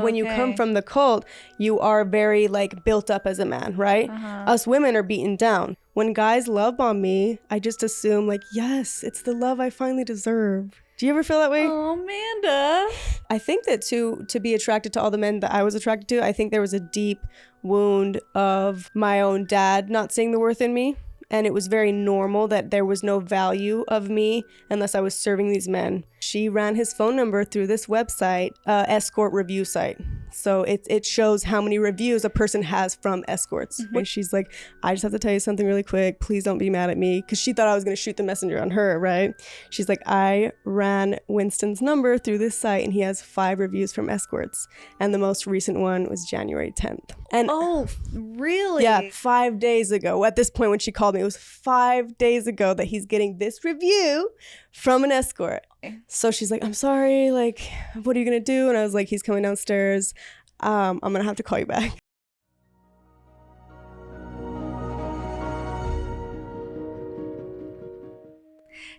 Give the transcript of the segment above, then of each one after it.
when you come from the cult, you are very like built up as a man, right? Us women are beaten down. When guys love bomb me, I just assume like, yes, it's the love I finally deserve. Do you ever feel that way? Oh, Amanda. I think that to be attracted to all the men that I was attracted to, I think there was a deep wound of my own dad not seeing the worth in me. And it was very normal that there was no value of me unless I was serving these men. She ran his phone number through this website, escort review site. So it shows how many reviews a person has from escorts. And she's like, I just have to tell you something really quick. Please don't be mad at me. Because she thought I was going to shoot the messenger on her, right? She's like, I ran Winston's number through this site and he has 5 reviews from escorts. And the most recent one was January 10th. And oh, really? Yeah, 5 days ago. At this point when she called me, it was 5 days ago that he's getting this review from an escort. So she's like, I'm sorry, like, what are you gonna do? And I was like, he's coming downstairs. I'm gonna have to call you back.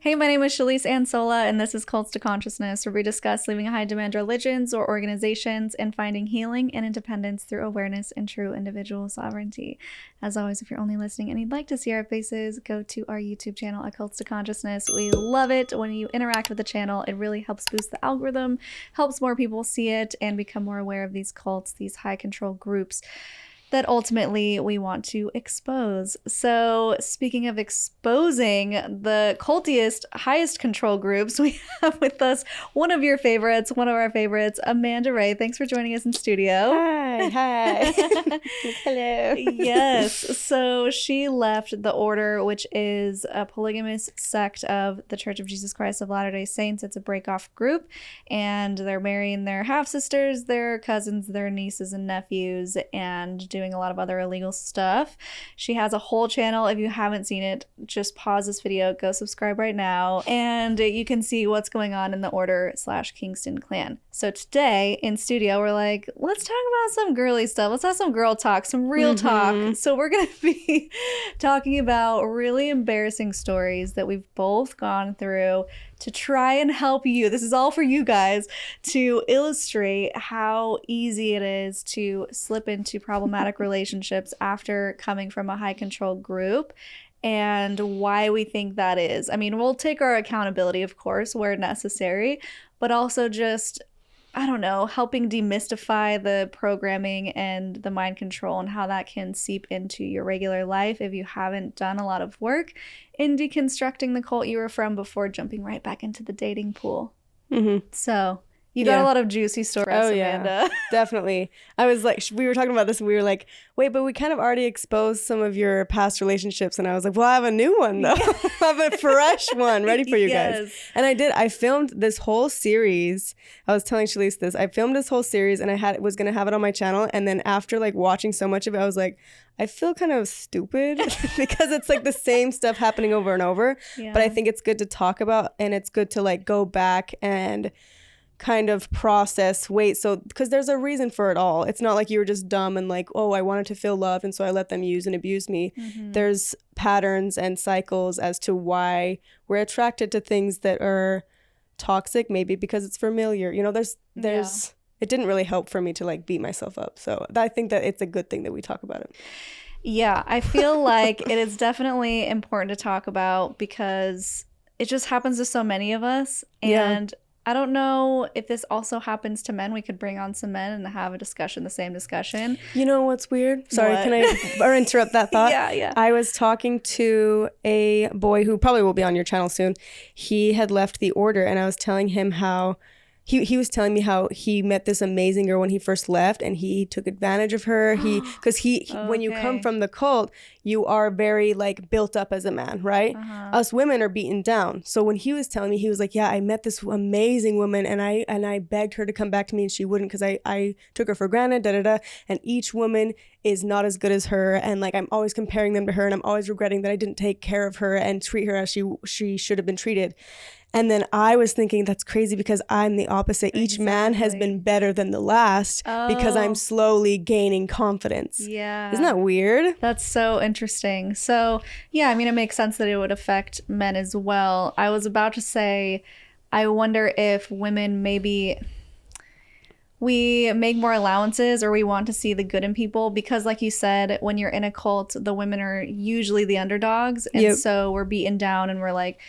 Hey, my name is Shelise Ansola, and this is Cults to Consciousness, where we discuss leaving high-demand religions or organizations and finding healing and independence through awareness and true individual sovereignty. As always, if you're only listening and you'd like to see our faces, go to our YouTube channel at Cults to Consciousness. We love it when you interact with the channel. It really helps boost the algorithm, helps more people see it, and become more aware of these cults, these high-control groups that ultimately we want to expose. So speaking of exposing the cultiest, highest control groups, we have with us one of our favorites, Amanda Ray. Thanks for joining us in studio. Hi. Hello. Yes. So she left the order, which is a polygamous sect of the Church of Jesus Christ of Latter-day Saints. It's a break-off group, and they're marrying their half-sisters, their cousins, their nieces and nephews, and doing a lot of other illegal stuff. She has a whole channel. If you haven't seen it, just pause this video, go subscribe right now, and you can see what's going on in the Order/Kingston clan. So today in studio, we're like, let's talk about some girly stuff. Let's have some girl talk, some real talk. So we're going to be talking about really embarrassing stories that we've both gone through to try and help you. This is all for you guys, to illustrate how easy it is to slip into problematic relationships after coming from a high control group, and why we think that is. I mean, we'll take our accountability, of course, where necessary, but also just, I don't know, helping demystify the programming and the mind control and how that can seep into your regular life if you haven't done a lot of work in deconstructing the cult you were from before jumping right back into the dating pool. So you got a lot of juicy stories, Amanda. Yeah, definitely. I was like, we were talking about this and we were like, wait, but we kind of already exposed some of your past relationships. And I was like, well, I have a new one though. I have a fresh one ready for you guys. And I filmed this whole series. I was telling Shelise this. I filmed this whole series and was going to have it on my channel. And then after like watching so much of it, I was like, I feel kind of stupid because it's like the same stuff happening over and over. Yeah. But I think it's good to talk about, and it's good to like go back and kind of process, so because there's a reason for it all. It's not like you were just dumb and like, oh, I wanted to feel love and so I let them use and abuse me. There's patterns and cycles as to why we're attracted to things that are toxic, maybe because it's familiar. You know, there's it didn't really help for me to like beat myself up. So I think that it's a good thing that we talk about it. Yeah, I feel like it is definitely important to talk about because it just happens to so many of us. And I don't know if this also happens to men. We could bring on some men and have a discussion, the same discussion. You know what's weird? Sorry, can I interrupt that thought? Yeah. I was talking to a boy who probably will be on your channel soon. He had left the order and I was telling him how he was telling me how he met this amazing girl when he first left and he took advantage of her. Because when you come from the cult, you are very like built up as a man, right? Us women are beaten down. So when he was telling me, he was like, yeah, I met this amazing woman and I begged her to come back to me and she wouldn't because I took her for granted, and each woman is not as good as her, and like I'm always comparing them to her and I'm always regretting that I didn't take care of her and treat her as she should have been treated. And then I was thinking, that's crazy because I'm the opposite. Exactly. Each man has been better than the last because I'm slowly gaining confidence. Yeah. Isn't that weird? That's so interesting. So, yeah, I mean, it makes sense that it would affect men as well. I was about to say, I wonder if women maybe we make more allowances, or we want to see the good in people, because like you said, when you're in a cult, the women are usually the underdogs, and so we're beaten down, and we're like,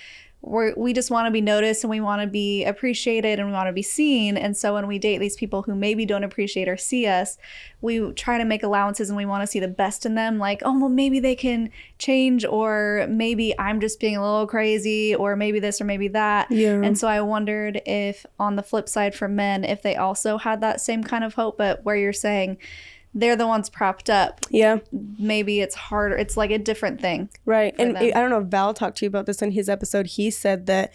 we just want to be noticed, and we want to be appreciated, and we want to be seen. And so when we date these people who maybe don't appreciate or see us, we try to make allowances, and we want to see the best in them, like, oh, well, maybe they can change, or maybe I'm just being a little crazy, or maybe this or maybe that. And so I wondered if on the flip side for men, if they also had that same kind of hope, but where you're saying they're the ones propped up. Maybe it's harder. It's like a different thing. Right. And I don't know if Val talked to you about this in his episode. He said that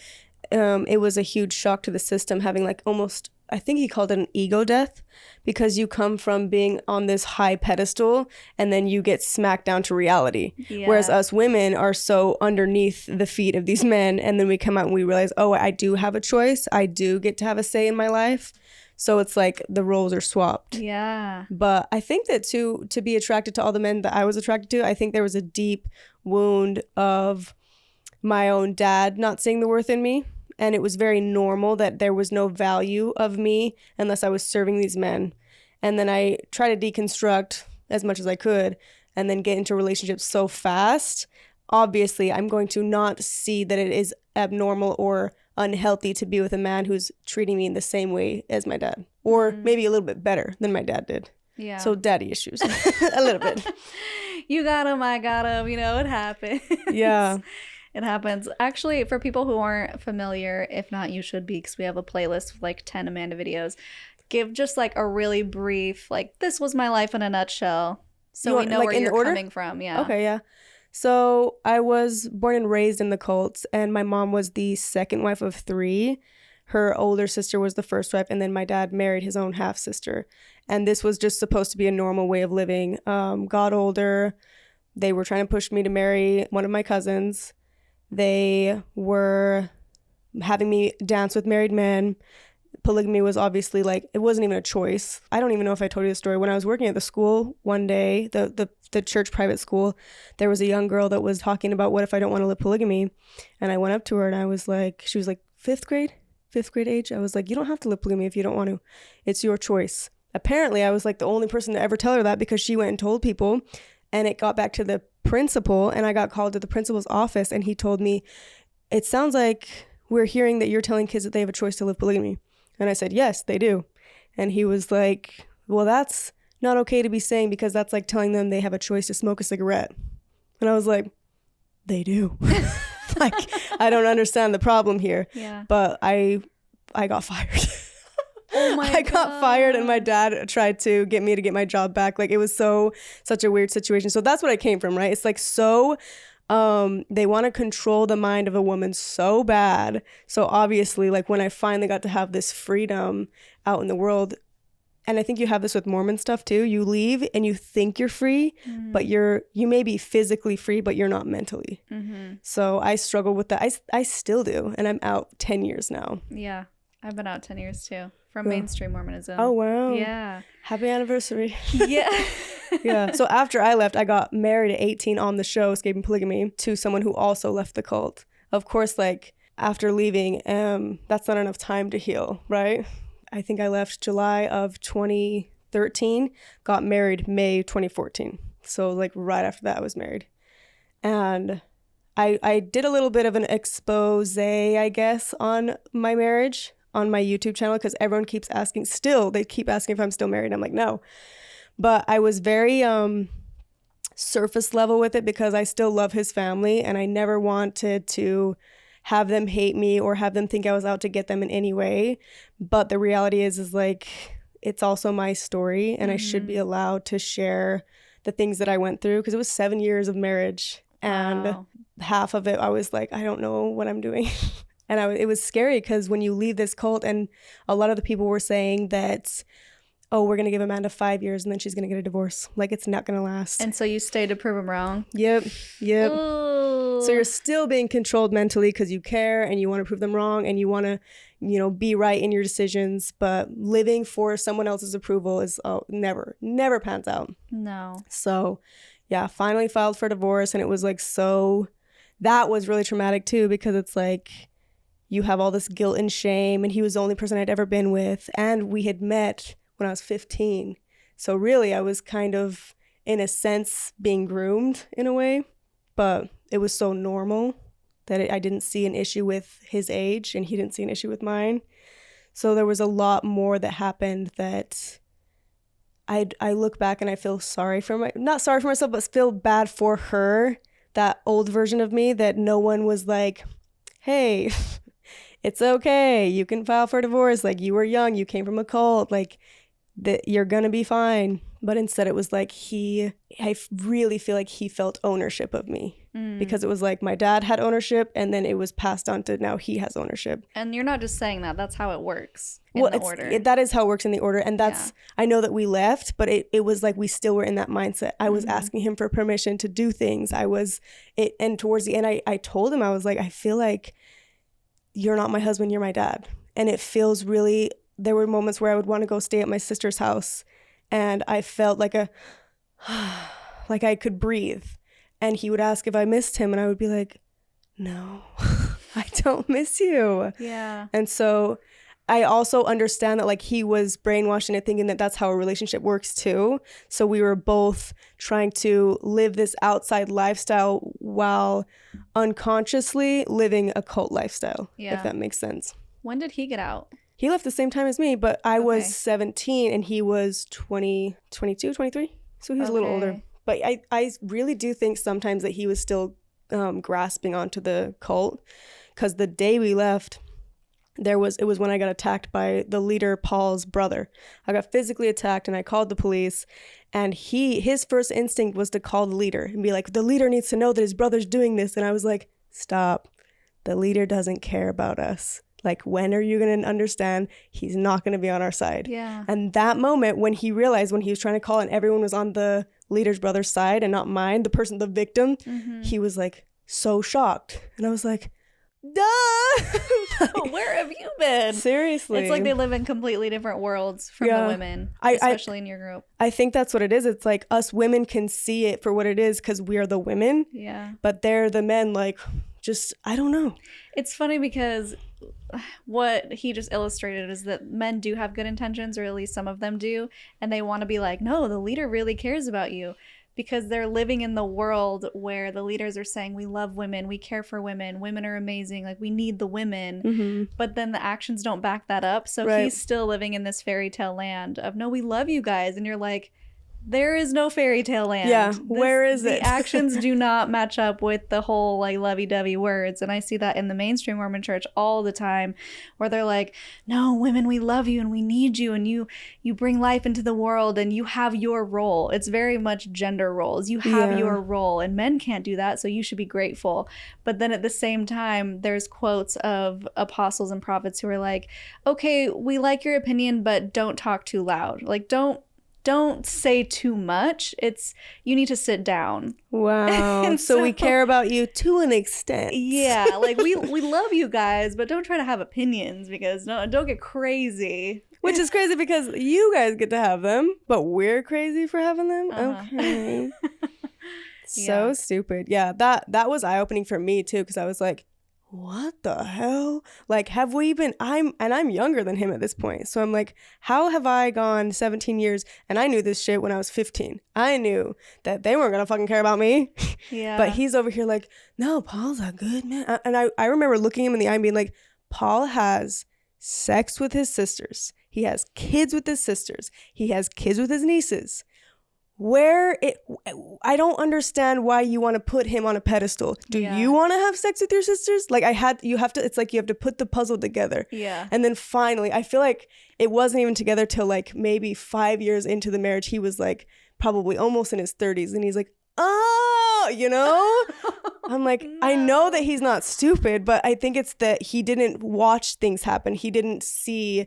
it was a huge shock to the system having like almost, I think he called it an ego death, because you come from being on this high pedestal and then you get smacked down to reality. Whereas us women are so underneath the feet of these men, and then we come out and we realize, oh, I do have a choice. I do get to have a say in my life. So it's like the roles are swapped. But I think that to be attracted to all the men that I was attracted to, I think there was a deep wound of my own dad not seeing the worth in me. And it was very normal that there was no value of me unless I was serving these men. And then I try to deconstruct as much as I could and then get into relationships so fast. Obviously, I'm going to not see that it is abnormal or unhealthy to be with a man who's treating me in the same way as my dad, or maybe a little bit better than my dad did. So daddy issues a little bit. You got him, I got him, you know, it happens. It happens. Actually, for people who aren't familiar, if not, you should be, because we have a playlist with like 10 Amanda videos. Give just like a really brief, like, this was my life in a nutshell, so we know like where you're coming from. Okay. So I was born and raised in the cults, and my mom was the second wife of 3. Her older sister was the first wife, and then my dad married his own half sister. And this was just supposed to be a normal way of living. Got older. They were trying to push me to marry one of my cousins. They were having me dance with married men. Polygamy was obviously like, it wasn't even a choice. I don't even know if I told you the story. When I was working at the school one day, the church private school, there was a young girl that was talking about, what if I don't want to live polygamy? And I went up to her and I was like, she was like fifth grade age. I was like, you don't have to live polygamy if you don't want to. It's your choice. Apparently I was like the only person to ever tell her that, because she went and told people, and it got back to the principal, and I got called to the principal's office, and he told me, it sounds like we're hearing that you're telling kids that they have a choice to live polygamy. And I said, yes, they do. And he was like, well, that's not okay to be saying, because that's like telling them they have a choice to smoke a cigarette. And I was like, they do. Like, I don't understand the problem here. But I got fired. Oh my God. I got fired, and my dad tried to get me to get my job back. Like, it was such a weird situation. So that's what I came from, right? It's like, so they want to control the mind of a woman so bad. So obviously, like, when I finally got to have this freedom out in the world, and I think you have this with Mormon stuff too, you leave and you think you're free, but you may be physically free, but you're not mentally. So I struggle with that. I still do, and I'm out 10 years now. Yeah, I've been out 10 years too, from mainstream Mormonism. Oh, wow. Yeah. Happy anniversary. Yeah. So after I left, I got married at 18 on the show Escaping Polygamy to someone who also left the cult. Of course, like, after leaving, that's not enough time to heal, right? I think I left July of 2013, got married May 2014. So like right after that I was married. And I did a little bit of an expose, I guess, on my marriage on my YouTube channel, because everyone keeps asking, they keep asking if I'm still married. I'm like, no. But I was very surface level with it, because I still love his family, and I never wanted to have them hate me or have them think I was out to get them in any way. But the reality is like, it's also my story, and I should be allowed to share the things that I went through, because it was 7 years of marriage, and half of it I was like, I don't know what I'm doing. And it was scary, because when you leave this cult, and a lot of the people were saying that, oh, we're going to give Amanda 5 years and then she's going to get a divorce. Like, it's not going to last. And so you stayed to prove them wrong? Yep. Ooh. So you're still being controlled mentally, because you care and you want to prove them wrong, and you want to, be right in your decisions. But living for someone else's approval is never pans out. No. So yeah, finally filed for divorce. And it was like, that was really traumatic too, because it's like, you have all this guilt and shame, and he was the only person I'd ever been with, and we had met when I was 15. So really, I was kind of, in a sense, being groomed in a way, but it was so normal that I didn't see an issue with his age and he didn't see an issue with mine. So there was a lot more that happened that I look back and I feel sorry for not sorry for myself, but feel bad for her, that old version of me, that no one was like, hey, it's okay, you can file for divorce, like, you were young, you came from a cult, like, that you're gonna be fine. But instead it was like I really feel like he felt ownership of me, because it was like my dad had ownership and then it was passed on to now he has ownership. And you're not just saying that, that's how it works in the order. That is how it works in the order. And that's, I know that we left, but it was like we still were in that mindset. I was asking him for permission to do things. And towards the end, I told him, I was like, I feel like you're not my husband, you're my dad. And it feels really, there were moments where I would want to go stay at my sister's house and I felt like like I could breathe. And he would ask if I missed him and I would be like, no, I don't miss you. Yeah. And so I also understand that like he was brainwashed into thinking that that's how a relationship works too. So we were both trying to live this outside lifestyle while unconsciously living a cult lifestyle, if that makes sense. When did he get out? He left the same time as me, but I was 17 and he was 22, 23. So he was a little older. But I really do think sometimes that he was still grasping onto the cult, because the day we left, it was when I got attacked by the leader, Paul's brother. I got physically attacked and I called the police, and his first instinct was to call the leader and be like, the leader needs to know that his brother's doing this. And I was like, stop. The leader doesn't care about us. Like, when are you going to understand he's not going to be on our side? Yeah. And that moment when he realized, when he was trying to call and everyone was on the leader's brother's side and not mine, the victim, he was like so shocked. And I was like, duh! Like, where have you been? Seriously. It's like they live in completely different worlds from the women, especially in your group. I think that's what it is. It's like us women can see it for what it is because we are the women. Yeah. But they're the men, like, just, I don't know. It's funny because what he just illustrated is that men do have good intentions, or at least some of them do, and they want to be like, no, the leader really cares about you, because they're living in the world where the leaders are saying, we love women, we care for women, women are amazing, like, we need the women, but then the actions don't back that up. So he's still living in this fairy tale land of, no, we love you guys, and you're like, there is no fairy tale land. Yeah, where is it? The actions do not match up with the whole like lovey-dovey words. And I see that in the mainstream Mormon church all the time, where they're like, no, women, we love you and we need you, and you bring life into the world and you have your role. It's very much gender roles. You have your role, and men can't do that, so you should be grateful. But then at the same time, there's quotes of apostles and prophets who are like, okay, we like your opinion, but don't talk too loud. Like, don't say too much. You need to sit down. Wow. And so we care about you to an extent. Yeah, like we love you guys, but don't try to have opinions, because don't get crazy. Which is crazy because you guys get to have them, but we're crazy for having them. Okay. So stupid. Yeah, that was eye-opening for me too, because I was like, what the hell? Like, have we been, I'm younger than him at this point. So I'm like, how have I gone 17 years? And I knew this shit when I was 15. I knew that they weren't going to fucking care about me. Yeah. But he's over here like, no, Paul's a good man. And I remember looking him in the eye and being like, Paul has sex with his sisters. He has kids with his sisters. He has kids with his nieces. I don't understand why you want to put him on a pedestal. Do you want to have sex with your sisters? Like, it's like you have to put the puzzle together. Yeah. And then finally, I feel like it wasn't even together till like maybe 5 years into the marriage. He was like probably almost in his 30s. And he's like, oh, you know? I'm like, no. I know that he's not stupid, but I think it's that he didn't watch things happen. He didn't see...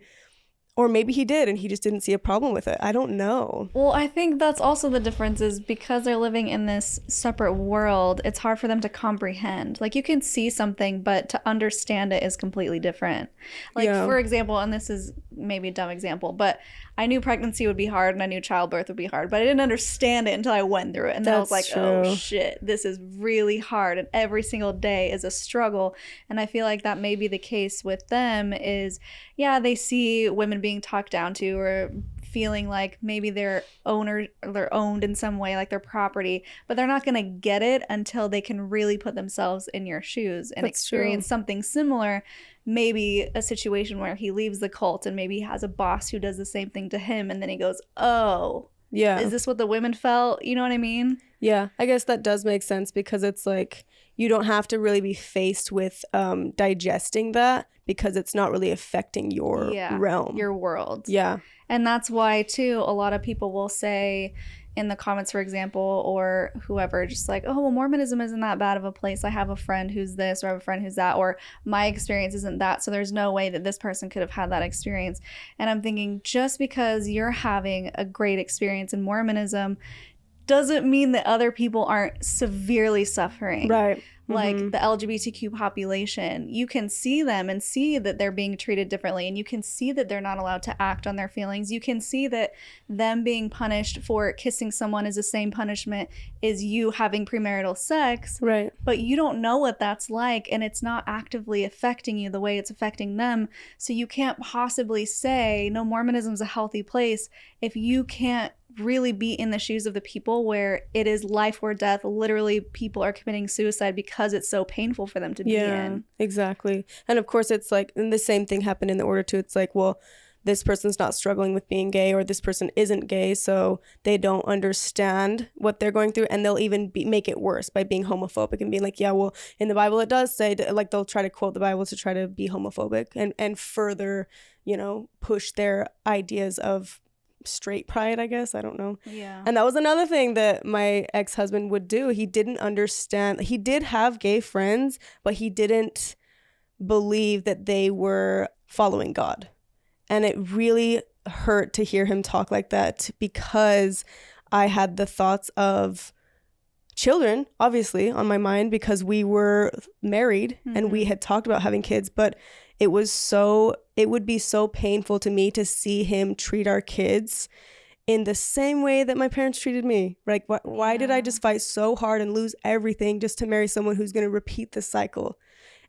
Or maybe he did and he just didn't see a problem with it. I don't know. Well, I think that's also the difference, is because they're living in this separate world, it's hard for them to comprehend. Like, you can see something, but to understand it is completely different. Like, for example, and this is maybe a dumb example, but I knew pregnancy would be hard and I knew childbirth would be hard, but I didn't understand it until I went through it. And then I was like, oh shit, this is really hard. And every single day is a struggle. And I feel like that may be the case with them is, they see women being talked down to or feeling like maybe they're owned in some way, like their property, but they're not going to get it until they can really put themselves in your shoes and experience something similar. Maybe a situation where he leaves the cult and maybe he has a boss who does the same thing to him, and then he goes, oh, yeah, is this what the women felt? You know what I mean? Yeah, I guess that does make sense, because it's like you don't have to really be faced with digesting that, because it's not really affecting your realm, your world. Yeah. And that's why, too, a lot of people will say in the comments, for example, or whoever, just like, oh, well, Mormonism isn't that bad of a place. I have a friend who's this, or I have a friend who's that, or my experience isn't that, so there's no way that this person could have had that experience. And I'm thinking, just because you're having a great experience in Mormonism doesn't mean that other people aren't severely suffering. Right. Like the LGBTQ population, you can see them and see that they're being treated differently, and you can see that they're not allowed to act on their feelings. You can see that them being punished for kissing someone is the same punishment as you having premarital sex. Right. But you don't know what that's like, and it's not actively affecting you the way it's affecting them. So you can't possibly say, no, Mormonism's a healthy place, if you can't really be in the shoes of the people where it is life or death. Literally, people are committing suicide because it's so painful for them to be in. Exactly. And of course, it's like, and the same thing happened in the order too. It's like, well, this person's not struggling with being gay, or this person isn't gay, so they don't understand what they're going through, and they'll even make it worse by being homophobic and being like, yeah, well, in the Bible it does say that, like, they'll try to quote the Bible to try to be homophobic and further, you know, push their ideas of straight pride, I guess. I don't know. Yeah. And that was another thing that my ex-husband would do. He didn't understand. He did have gay friends, but he didn't believe that they were following God. And it really hurt to hear him talk like that, because I had the thoughts of children, obviously, on my mind, because we were married and we had talked about having kids, but it would be so painful to me to see him treat our kids in the same way that my parents treated me. Like, why did I just fight so hard and lose everything just to marry someone who's going to repeat the cycle?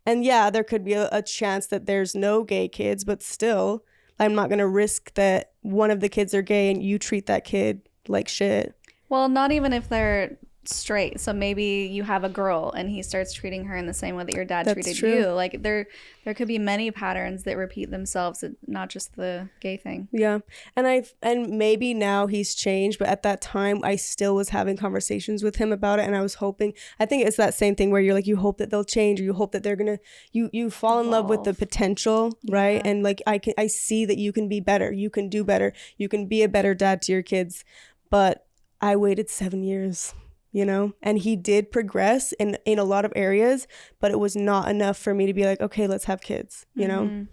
And yeah, there could be a chance that there's no gay kids, but still, I'm not going to risk that one of the kids are gay and you treat that kid like shit. Well, not even if they're straight. So maybe you have a girl and he starts treating her in the same way that your dad treated you. Like, there could be many patterns that repeat themselves, not just the gay thing. Yeah. And maybe now he's changed, but at that time I still was having conversations with him about it, and I was hoping, I think it's that same thing where you're like, you hope that they'll change, or you hope that they're gonna, you fall in love with the potential, right? And like, I see that you can be better, you can do better, you can be a better dad to your kids. But I waited 7 years, you know, and he did progress in a lot of areas, but it was not enough for me to be like, okay, let's have kids, you know?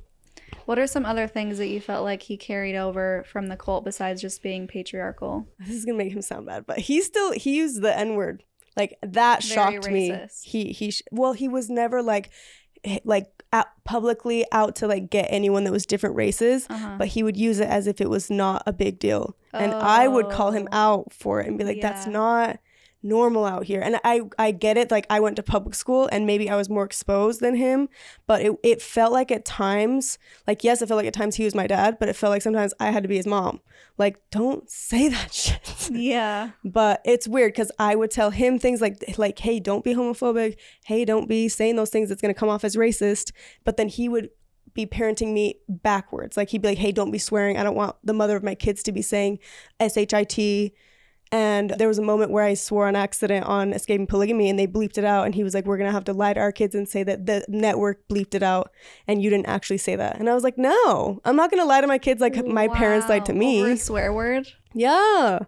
What are some other things that you felt like he carried over from the cult besides just being patriarchal? This is gonna make him sound bad, but he used the N-word. Like, that shocked me. He was never like publicly out to like get anyone that was different races, but he would use it as if it was not a big deal. And I would call him out for it and be like, that's not normal out here. And I get it, like, I went to public school and maybe I was more exposed than him, but it felt like at times, like, yes, it felt like at times he was my dad, but it felt like sometimes I had to be his mom. Like, don't say that shit. Yeah. But it's weird because I would tell him things like, hey, don't be homophobic, hey, don't be saying those things that's going to come off as racist. But then he would be parenting me backwards. Like, he'd be like, hey, don't be swearing, I don't want the mother of my kids to be saying shit. And there was a moment where I swore on accident on Escaping Polygamy, and they bleeped it out. And he was like, we're going to have to lie to our kids and say that the network bleeped it out and you didn't actually say that. And I was like, no, I'm not going to lie to my kids like my parents lied to me. Over a swear word? Yeah.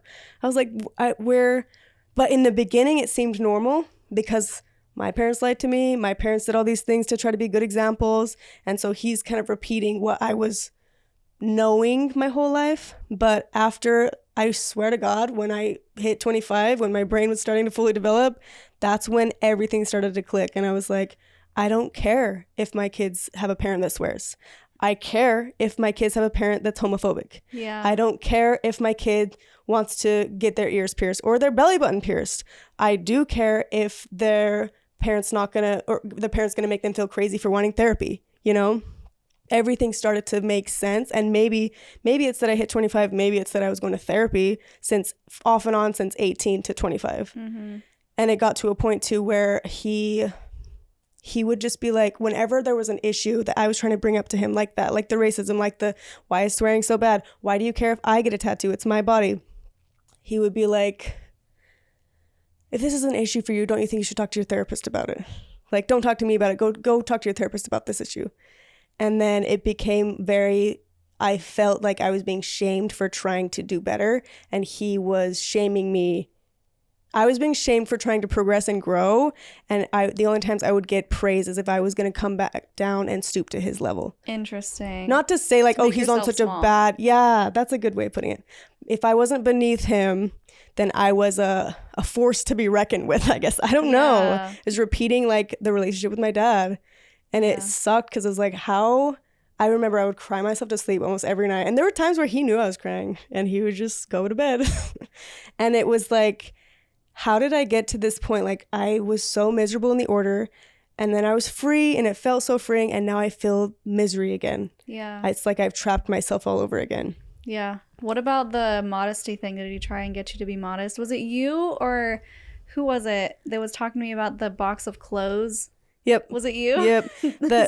I was like, but in the beginning it seemed normal because my parents lied to me. My parents did all these things to try to be good examples. And so he's kind of repeating what I was knowing my whole life. But after, I swear to God, when I hit 25, when my brain was starting to fully develop, that's when everything started to click. And I was like, I don't care if my kids have a parent that swears. I care if my kids have a parent that's homophobic. Yeah. I don't care if my kid wants to get their ears pierced or their belly button pierced. I do care if their parent's not gonna, or the parent's gonna make them feel crazy for wanting therapy, you know? everything started to make sense. And maybe it's that I hit 25, maybe it's that I was going to therapy since off and on since 18 to 25. Mm-hmm. And it got to a point too where he would just be like, whenever there was an issue that I was trying to bring up to him, like that, like the racism, like the, why is swearing so bad? Why do you care if I get a tattoo? It's my body. He would be like, if this is an issue for you, don't you think you should talk to your therapist about it? Like, don't talk to me about it. Go talk to your therapist about this issue. And then it became I felt like I was being shamed for trying to do better. And he was shaming me. I was being shamed for trying to progress and grow. And the only times I would get praise is if I was going to come back down and stoop to his level. Interesting. Not to say like, oh, he's on such a bad, yeah, that's a good way of putting it. If I wasn't beneath him, then I was a force to be reckoned with, I guess. I don't know. It's repeating like the relationship with my dad. And it sucked because it was like, how? I remember I would cry myself to sleep almost every night. And there were times where he knew I was crying and he would just go to bed. And it was like, how did I get to this point? Like, I was so miserable in the order, and then I was free, and it felt so freeing, and now I feel misery again. Yeah. It's like I've trapped myself all over again. Yeah. What about the modesty thing? Did he try and get you to be modest? Was it you, or who was it that was talking to me about the box of clothes? Yep. Was it you? Yep.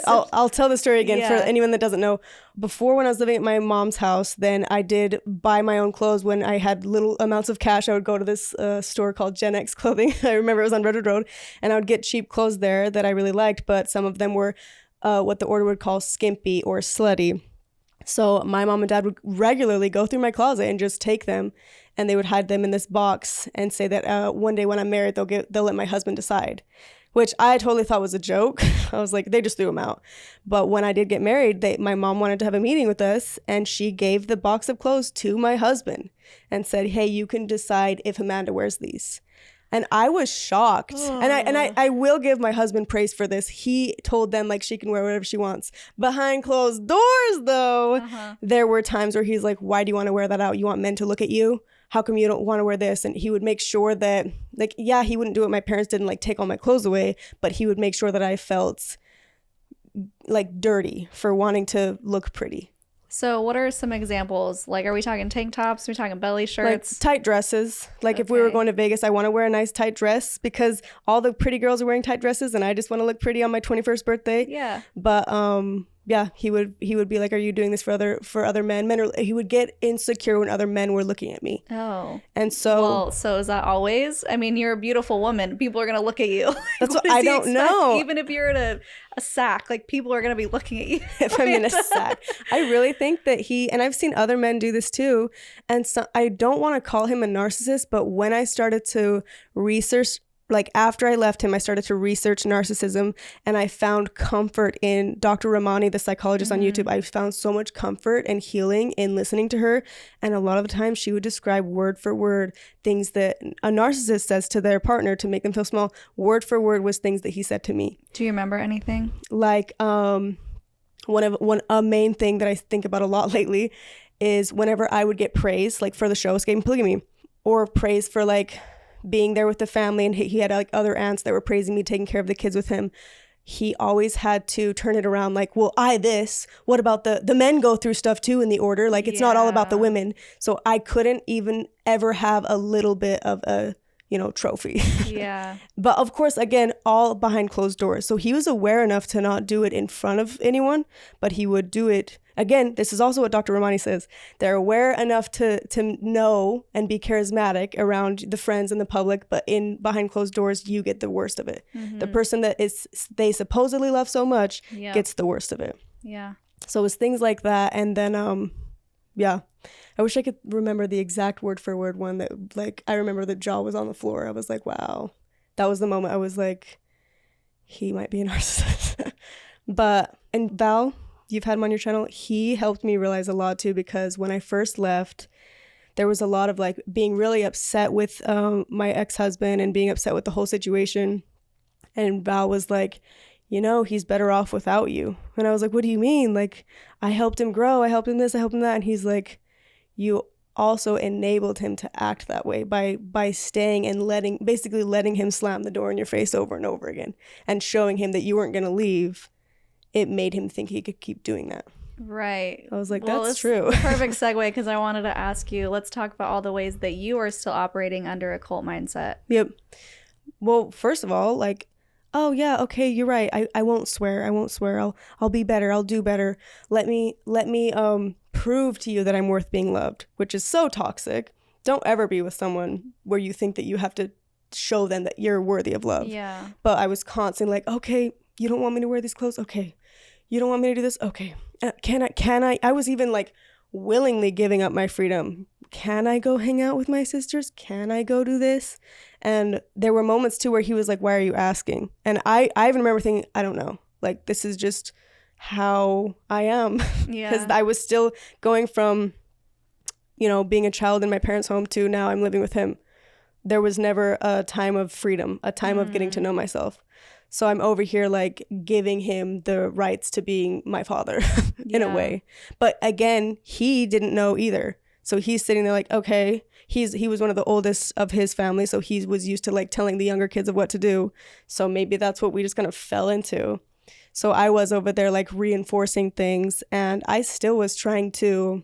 I'll tell the story again for anyone that doesn't know. Before, when I was living at my mom's house, then I did buy my own clothes. When I had little amounts of cash, I would go to this store called Gen X Clothing. I remember it was on Redwood Road, and I would get cheap clothes there that I really liked, but some of them were what the order would call skimpy or slutty. So my mom and dad would regularly go through my closet and just take them, and they would hide them in this box and say that one day when I'm married, they'll let my husband decide. Which I totally thought was a joke. I was like, they just threw them out. But when I did get married, my mom wanted to have a meeting with us, and she gave the box of clothes to my husband and said, hey, you can decide if Amanda wears these. And I was shocked. Oh. And I will give my husband praise for this. He told them like she can wear whatever she wants. Behind closed doors, though, there were times where he's like, why do you want to wear that out? You want men to look at you? How come you don't want to wear this? And he would make sure that, like, yeah, he wouldn't do it. My parents didn't like take all my clothes away, but he would make sure that I felt like dirty for wanting to look pretty. So what are some examples? Like, are we talking tank tops? Are we talking belly shirts? Like tight dresses. Like if we were going to Vegas, I want to wear a nice tight dress because all the pretty girls are wearing tight dresses and I just want to look pretty on my 21st birthday. Yeah. But yeah, he would be like, are you doing this for other men? He would get insecure when other men were looking at me. Oh. And so. Well, so is that always? I mean, you're a beautiful woman. People are going to look at you. That's what I don't know. Even if you're in a sack, like people are going to be looking at you. If I'm in a sack. I really think that and I've seen other men do this too. And so I don't want to call him a narcissist, but when I started to research, like after I left him, I started to research narcissism, and I found comfort in Dr. Ramani, the psychologist on YouTube. I found so much comfort and healing in listening to her. And a lot of the time she would describe word for word things that a narcissist says to their partner to make them feel small. Word for word was things that he said to me. Do you remember anything? Like a main thing that I think about a lot lately is whenever I would get praise, like for the show Escaping Polygamy, or praise for like being there with the family, and he had like other aunts that were praising me taking care of the kids with him, he always had to turn it around like, well, what about the men go through stuff too in the order, like it's not all about the women. So I couldn't even ever have a little bit of a trophy. Yeah. But of course, again, all behind closed doors. So he was aware enough to not do it in front of anyone, but he would do it. Again, this is also what Dr. Ramani says. They're aware enough to know and be charismatic around the friends and the public, but behind closed doors, you get the worst of it. Mm-hmm. The person that they supposedly love so much gets the worst of it. Yeah. So it was things like that. And then, yeah. I wish I could remember the exact word for word one that, like, I remember the jaw was on the floor. I was like, wow. That was the moment I was like, he might be a narcissist. And Val, you've had him on your channel. He helped me realize a lot too, because when I first left, there was a lot of like being really upset with my ex-husband and being upset with the whole situation. And Val was like, he's better off without you. And I was like, what do you mean? Like, I helped him grow. I helped him this. I helped him that. And he's like, you also enabled him to act that way by staying and letting him slam the door in your face over and over again and showing him that you weren't going to leave it made him think he could keep doing that. Right. I was like, that's true. Perfect segue, because I wanted to ask you, let's talk about all the ways that you are still operating under a cult mindset. Yep. Well, first of all, like, oh yeah, okay, you're right. I won't swear. I'll be better. I'll do better. Let me prove to you that I'm worth being loved, which is so toxic. Don't ever be with someone where you think that you have to show them that you're worthy of love. Yeah. But I was constantly like, okay, you don't want me to wear these clothes? Okay. You don't want me to do this? Okay. Can I? I was even like willingly giving up my freedom. Can I go hang out with my sisters? Can I go do this? And there were moments too where he was like, why are you asking? And I even remember thinking, I don't know. Like, this is just how I am. Yeah. Because I was still going from, you know, being a child in my parents' home to now I'm living with him. There was never a time of freedom, a time of getting to know myself. So I'm over here like giving him the rights to being my father in a way. But again, he didn't know either. So he's sitting there like, okay, he was one of the oldest of his family. So he was used to like telling the younger kids of what to do. So maybe that's what we just kind of fell into. So I was over there like reinforcing things, and I still was trying to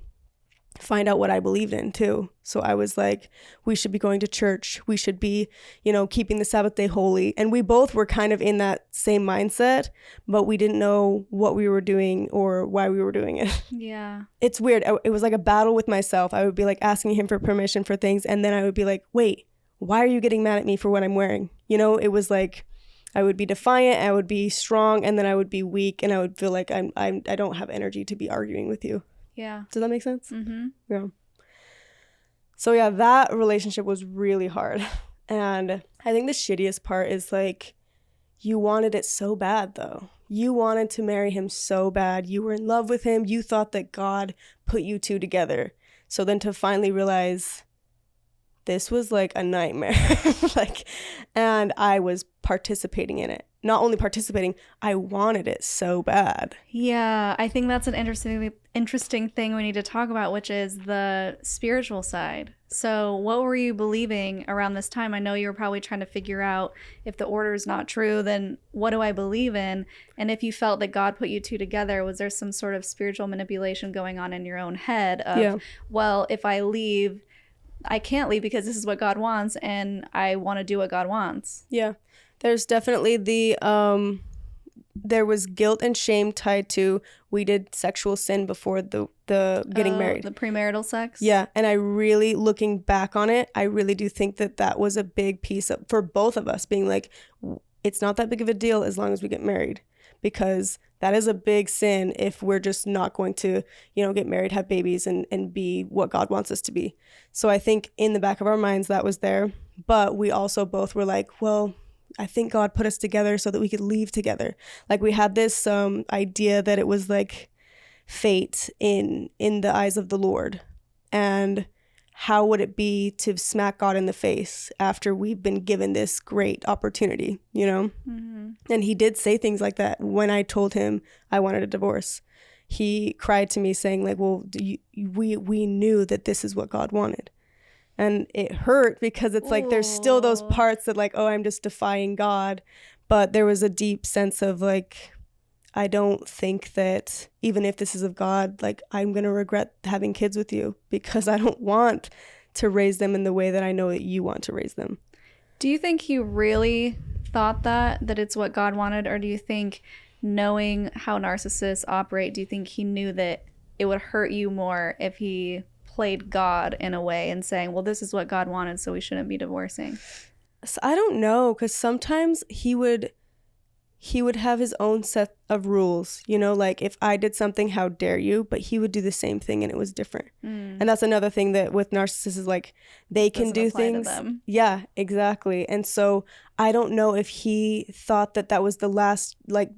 find out what I believed in too. So I was like, we should be going to church. We should be, you know, keeping the Sabbath day holy. And we both were kind of in that same mindset, but we didn't know what we were doing or why we were doing it. Yeah. It's weird. It was like a battle with myself. I would be like asking him for permission for things. And then I would be like, wait, why are you getting mad at me for what I'm wearing? You know, it was like, I would be defiant, I would be strong, and then I would be weak. And I would feel like I don't have energy to be arguing with you. Yeah. Does that make sense? Mm-hmm. Yeah. So yeah, that relationship was really hard. And I think the shittiest part is like, you wanted it so bad though. You wanted to marry him so bad. You were in love with him. You thought that God put you two together. So then to finally realize this was like a nightmare. Like, and I was participating in it. Not only participating, I wanted it so bad. Yeah, I think that's an interesting thing we need to talk about, which is the spiritual side. So what were you believing around this time? I know you were probably trying to figure out, if the order is not true, then what do I believe in? And if you felt that God put you two together, was there some sort of spiritual manipulation going on in your own head of, well, if I leave, I can't leave because this is what God wants, and I want to do what God wants. Yeah. There's definitely there was guilt and shame tied to, we did sexual sin before the getting married. The premarital sex? Yeah. And I really, looking back on it, I really do think that was a big piece for both of us, being like, it's not that big of a deal as long as we get married, because that is a big sin if we're just not going to, you know, get married, have babies, and be what God wants us to be. So I think in the back of our minds that was there, but we also both were like, well, I think God put us together so that we could leave together. Like, we had this idea that it was like fate in the eyes of the Lord. And how would it be to smack God in the face after we've been given this great opportunity, you know? Mm-hmm. And he did say things like that when I told him I wanted a divorce. He cried to me saying like, well, we knew that this is what God wanted. And it hurt because it's like, there's still those parts that like, oh, I'm just defying God. But there was a deep sense of like, I don't think that even if this is of God, like, I'm going to regret having kids with you, because I don't want to raise them in the way that I know that you want to raise them. Do you think he really thought that it's what God wanted? Or do you think, knowing how narcissists operate, do you think he knew that it would hurt you more if he played God in a way and saying, well, this is what God wanted, so we shouldn't be divorcing? So I don't know, because sometimes he would have his own set of rules, you know, like if I did something, how dare you? But he would do the same thing and it was different. And that's another thing that with narcissists is like, they can do things. Yeah, exactly. And so I don't know if he thought that was the last like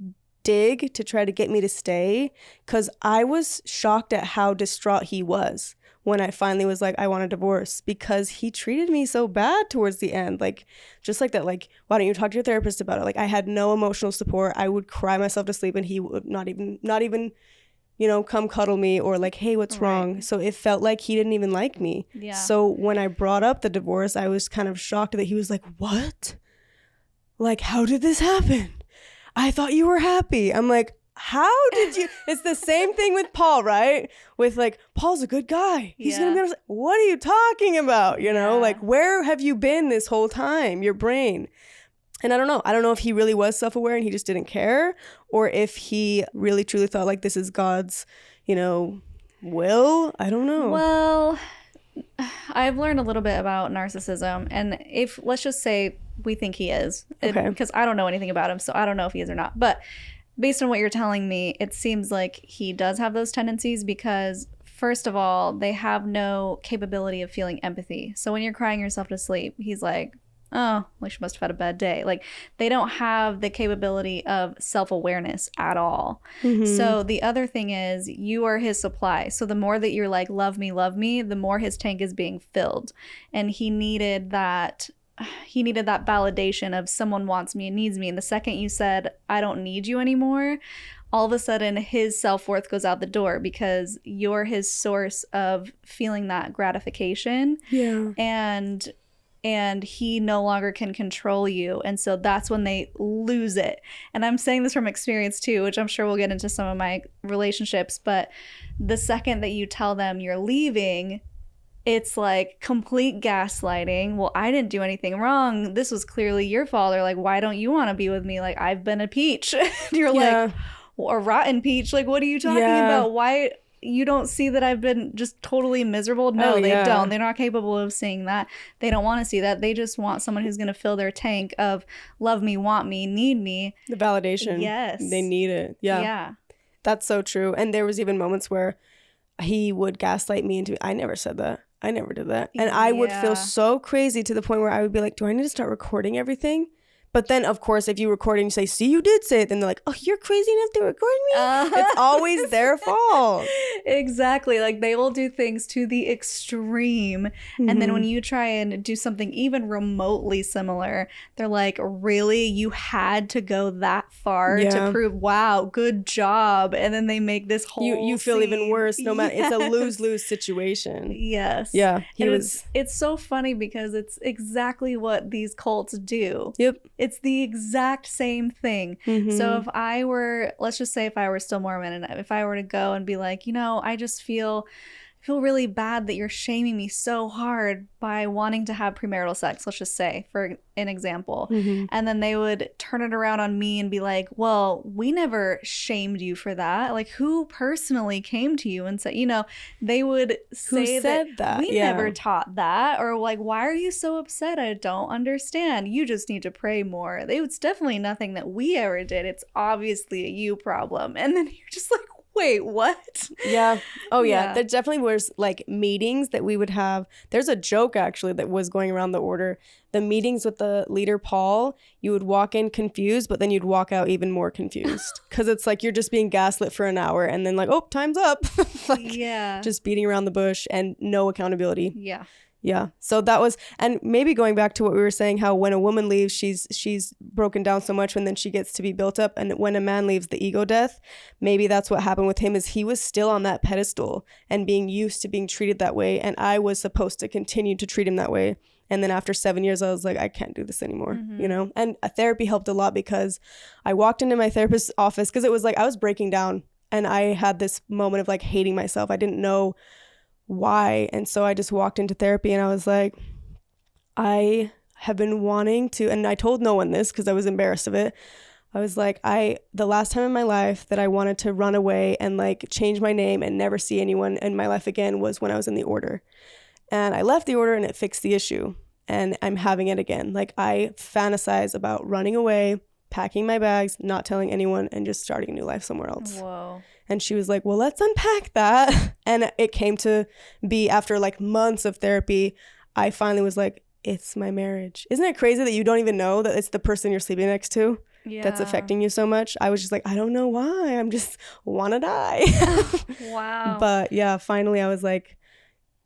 dig to try to get me to stay, because I was shocked at how distraught he was when I finally was like, I want a divorce, because he treated me so bad towards the end. Like, just like that, like, why don't you talk to your therapist about it? Like, I had no emotional support. I would cry myself to sleep and he would not even, you know, come cuddle me or like, hey, what's wrong? So it felt like he didn't even like me. Yeah. So when I brought up the divorce, I was kind of shocked that he was like, what? Like, how did this happen? I thought you were happy. I'm like, how did you? It's the same thing with Paul, right? With like, Paul's a good guy. He's going to be honest. What are you talking about? You know, like, where have you been this whole time? Your brain. And I don't know. I don't know if he really was self-aware and he just didn't care, or if he really truly thought like this is God's, you know, will. I don't know. Well, I've learned a little bit about narcissism, and if let's just say we think he is, because I don't know anything about him, so I don't know if he is or not. But based on what you're telling me, it seems like he does have those tendencies because, first of all, they have no capability of feeling empathy. So when you're crying yourself to sleep, he's like, oh, well, she must have had a bad day. Like, they don't have the capability of self-awareness at all. So the other thing is, you are his supply. So the more that you're like, love me, the more his tank is being filled. And he needed that validation of someone wants me and needs me. And the second you said, I don't need you anymore, all of a sudden his self-worth goes out the door because you're his source of feeling that gratification. Yeah. And he no longer can control you. And so that's when they lose it. And I'm saying this from experience too, which I'm sure we'll get into some of my relationships. But the second that you tell them you're leaving, it's like complete gaslighting. Well, I didn't do anything wrong. This was clearly your fault. Or like, why don't you want to be with me? Like, I've been a peach. You're like, well, a rotten peach. Like, what are you talking about? Why? You don't see that I've been just totally miserable? No, they don't. They're not capable of seeing that. They don't want to see that. They just want someone who's going to fill their tank of love me, want me, need me. The validation. Yes. They need it. Yeah. That's so true. And there was even moments where he would gaslight me into, I never said that. I never did that. And I would feel so crazy to the point where I would be like, do I need to start recording everything? But then, of course, if you record and you say, see, you did say it, then they're like, oh, you're crazy enough to record me? It's always their fault. Exactly. Like, they will do things to the extreme. And then when you try and do something even remotely similar, they're like, really? You had to go that far to prove, wow, good job. And then they make this whole You feel scene. even worse. No matter. It's a lose-lose situation. Yes. Yeah. It's so funny because it's exactly what these cults do. Yep. It's the exact same thing. So if I were, let's just say if I were still Mormon and if I were to go and be like, you know, I just feel really bad that you're shaming me so hard by wanting to have premarital sex, let's just say, for an example. And then they would turn it around on me and be like, well, we never shamed you for that. Like, who personally came to you and said, you know, they would say that we never taught that. Or like, why are you so upset? I don't understand. You just need to pray more. It's definitely nothing that we ever did. It's obviously a you problem. And then you're just like, wait, what? Yeah. Oh, yeah. There definitely was like meetings that we would have. There's a joke actually that was going around the order. The meetings with the leader, Paul, you would walk in confused, but then you'd walk out even more confused. Because it's like you're just being gaslit for an hour and then like, oh, time's up. Like, just beating around the bush and no accountability. Yeah. So that was, and maybe going back to what we were saying, how when a woman leaves, she's broken down so much and then she gets to be built up. And when a man leaves, the ego death, maybe that's what happened with him, is he was still on that pedestal and being used to being treated that way. And I was supposed to continue to treat him that way. And then after 7 years, I was like, I can't do this anymore, you know? And therapy helped a lot because I walked into my therapist's office because it was like I was breaking down and I had this moment of like hating myself. I didn't know why. And so I just walked into therapy and I was like, I have been wanting to, and I told no one this because I was embarrassed of it. I was like, the last time in my life that I wanted to run away and like change my name and never see anyone in my life again was when I was in the order. And I left the order and it fixed the issue. And I'm having it again. Like, I fantasize about running away, packing my bags, not telling anyone, and just starting a new life somewhere else. Whoa. And she was like, well, let's unpack that. And it came to be after like months of therapy, I finally was like, it's my marriage. Isn't it crazy that you don't even know that it's the person you're sleeping next to that's affecting you so much? I was just like, I don't know why. I'm just want to die. Wow. But yeah, finally I was like,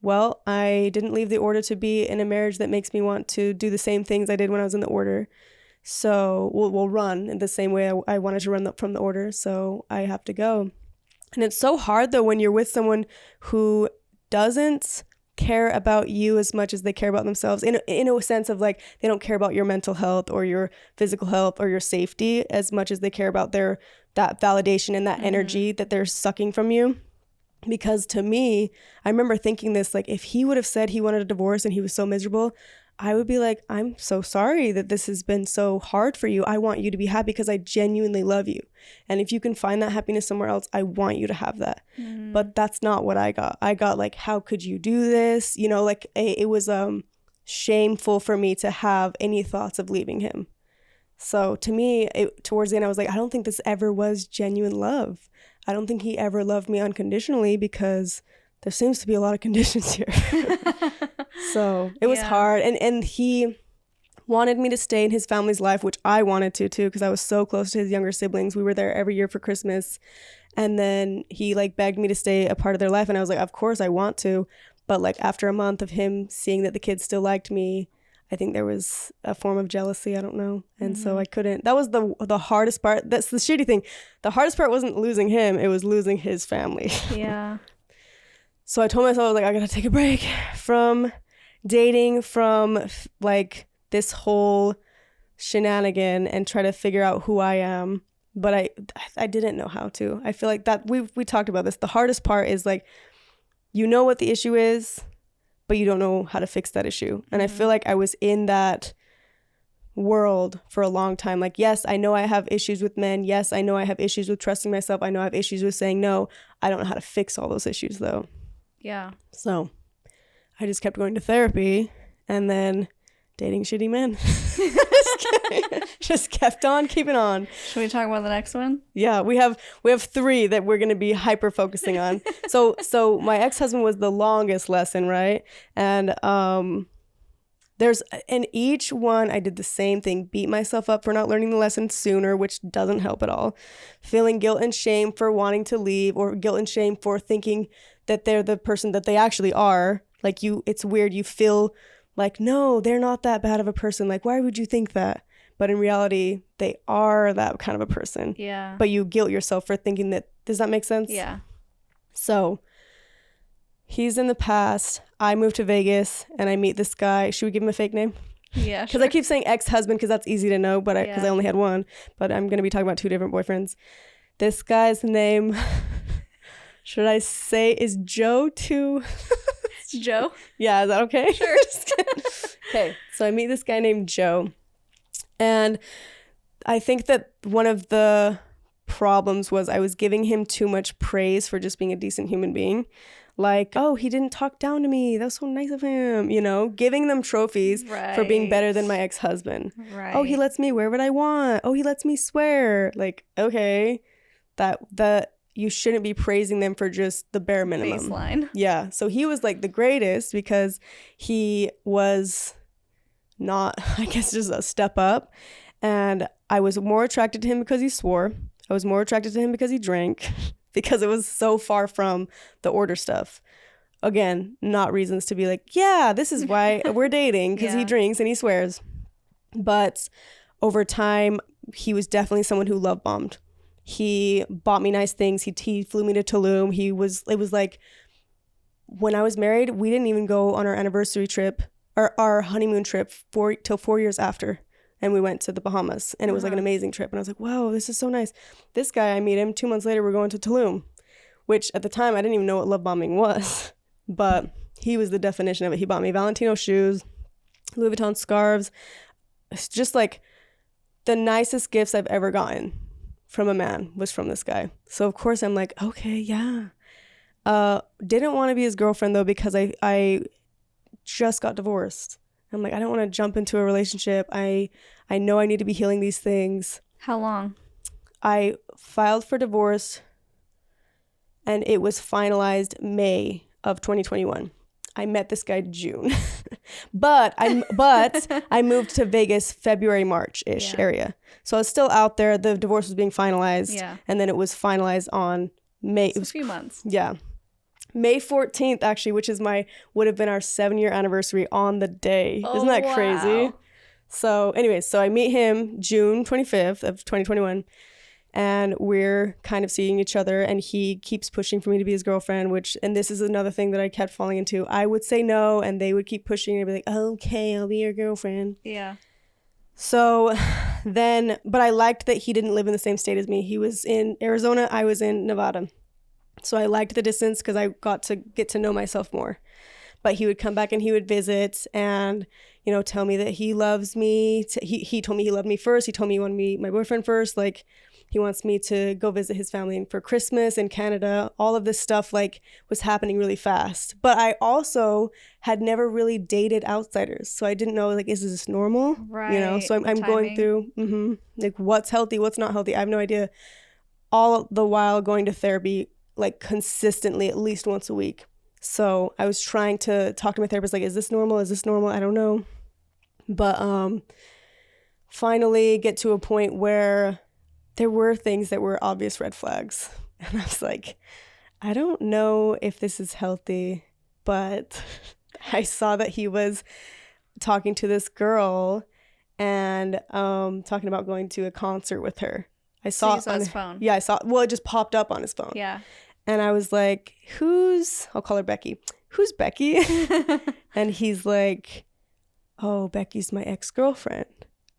well, I didn't leave the order to be in a marriage that makes me want to do the same things I did when I was in the order. So we'll run in the same way I wanted to run from the order. So I have to go. And it's so hard, though, when you're with someone who doesn't care about you as much as they care about themselves, in a sense of like they don't care about your mental health or your physical health or your safety as much as they care about that validation and that energy that they're sucking from you. Because to me, I remember thinking this, like, if he would have said he wanted a divorce and he was so miserable, I would be like, I'm so sorry that this has been so hard for you. I want you to be happy because I genuinely love you. And if you can find that happiness somewhere else, I want you to have that. But that's not what I got. I got like, how could you do this? You know, like it was shameful for me to have any thoughts of leaving him. So to me, towards the end, I was like, I don't think this ever was genuine love. I don't think he ever loved me unconditionally because there seems to be a lot of conditions here. So it was hard. And he wanted me to stay in his family's life, which I wanted to too, because I was so close to his younger siblings. We were there every year for Christmas. And then he like begged me to stay a part of their life. And I was like, of course I want to. But like after a month of him seeing that the kids still liked me, I think there was a form of jealousy. I don't know. And so I couldn't. That was the hardest part. That's the shitty thing. The hardest part wasn't losing him. It was losing his family. Yeah. So I told myself, I was like, I got to take a break from dating, from like this whole shenanigan and try to figure out who I am. But I didn't know how to. I feel like that we talked about this. The hardest part is like, you know what the issue is, but you don't know how to fix that issue. And I feel like I was in that world for a long time. Like, yes, I know I have issues with men. Yes, I know I have issues with trusting myself. I know I have issues with saying no. I don't know how to fix all those issues though. Yeah. So I just kept going to therapy and then dating shitty men. Just kept on keeping on. Should we talk about the next one? Yeah, we have 3 that we're going to be hyper focusing on. So my ex-husband was the longest lesson, right? And there's in each one I did the same thing, beat myself up for not learning the lesson sooner, which doesn't help at all. Feeling guilt and shame for wanting to leave, or guilt and shame for thinking that they're the person that they actually are. Like it's weird. You feel like, no, they're not that bad of a person. Like, why would you think that? But in reality, they are that kind of a person. Yeah. But you guilt yourself for thinking that. Does that make sense? Yeah. So he's in the past. I moved to Vegas and I meet this guy. Should we give him a fake name? Yeah, Because I keep saying ex-husband because that's easy to know, but because I only had one. But I'm going to be talking about 2 different boyfriends. This guy's name, should I say, is Joe too? Joe? Yeah, is that okay? Sure. Okay, so I meet this guy named Joe. And I think that one of the problems was I was giving him too much praise for just being a decent human being. Like, oh, he didn't talk down to me. That was so nice of him. You know, giving them trophies for being better than my ex-husband. Right. Oh, he lets me wear what I want. Oh, he lets me swear. Like, okay, that you shouldn't be praising them for just the bare minimum. Baseline. Yeah. So he was like the greatest because he was not, I guess, just a step up. And I was more attracted to him because he swore. I was more attracted to him because he drank, because it was so far from the order stuff. Again, not reasons to be like, yeah, this is why we're dating, because he drinks and he swears. But over time, he was definitely someone who love bombed. He bought me nice things. He flew me to Tulum. It was like, when I was married, we didn't even go on our anniversary trip or our honeymoon trip till 4 years after. And we went to the Bahamas, and it was like an amazing trip. And I was like, wow, this is so nice. This guy, I meet him 2 months later, we're going to Tulum, which at the time I didn't even know what love bombing was, but he was the definition of it. He bought me Valentino shoes, Louis Vuitton scarves. It's just like the nicest gifts I've ever gotten from a man was from this guy. So of course I'm like, okay, yeah. Didn't want to be his girlfriend though, because I just got divorced. I'm like, I don't want to jump into a relationship. I know I need to be healing these things. How long? I filed for divorce and it was finalized May of 2021. I met this guy June. but I moved to Vegas February, March-ish area. So I was still out there. The divorce was being finalized. Yeah. And then it was finalized on May. So it was a few months. Yeah. May 14th, actually, which is would have been our 7-year anniversary on the day. Isn't that crazy? So anyways, so I meet him June 25th of 2021, and we're kind of seeing each other, and he keeps pushing for me to be his girlfriend, and this is another thing that I kept falling into. I would say no, and they would keep pushing and be like, okay, I'll be your girlfriend. Yeah. So but I liked that he didn't live in the same state as me. He was in Arizona, I was in Nevada. So I liked the distance because I got to get to know myself more. But he would come back and he would visit and, you know, tell me that he loves me. He told me he loved me first. He told me he wanted me, my boyfriend first. Like, he wants me to go visit his family for Christmas in Canada. All of this stuff like was happening really fast. But I also had never really dated outsiders. So I didn't know, like, is this normal? Right. You know, so I'm going through like what's healthy, what's not healthy. I have no idea. All the while going to therapy like consistently at least once a week. So I was trying to talk to my therapist, like, is this normal? Is this normal? I don't know. But finally get to a point where there were things that were obvious red flags. And I was like, I don't know if this is healthy, but I saw that he was talking to this girl and talking about going to a concert with her. I saw it on his phone. Yeah, I saw. Well, it just popped up on his phone. Yeah. And I was like, I'll call her Becky. Who's Becky? And he's like, oh, Becky's my ex-girlfriend.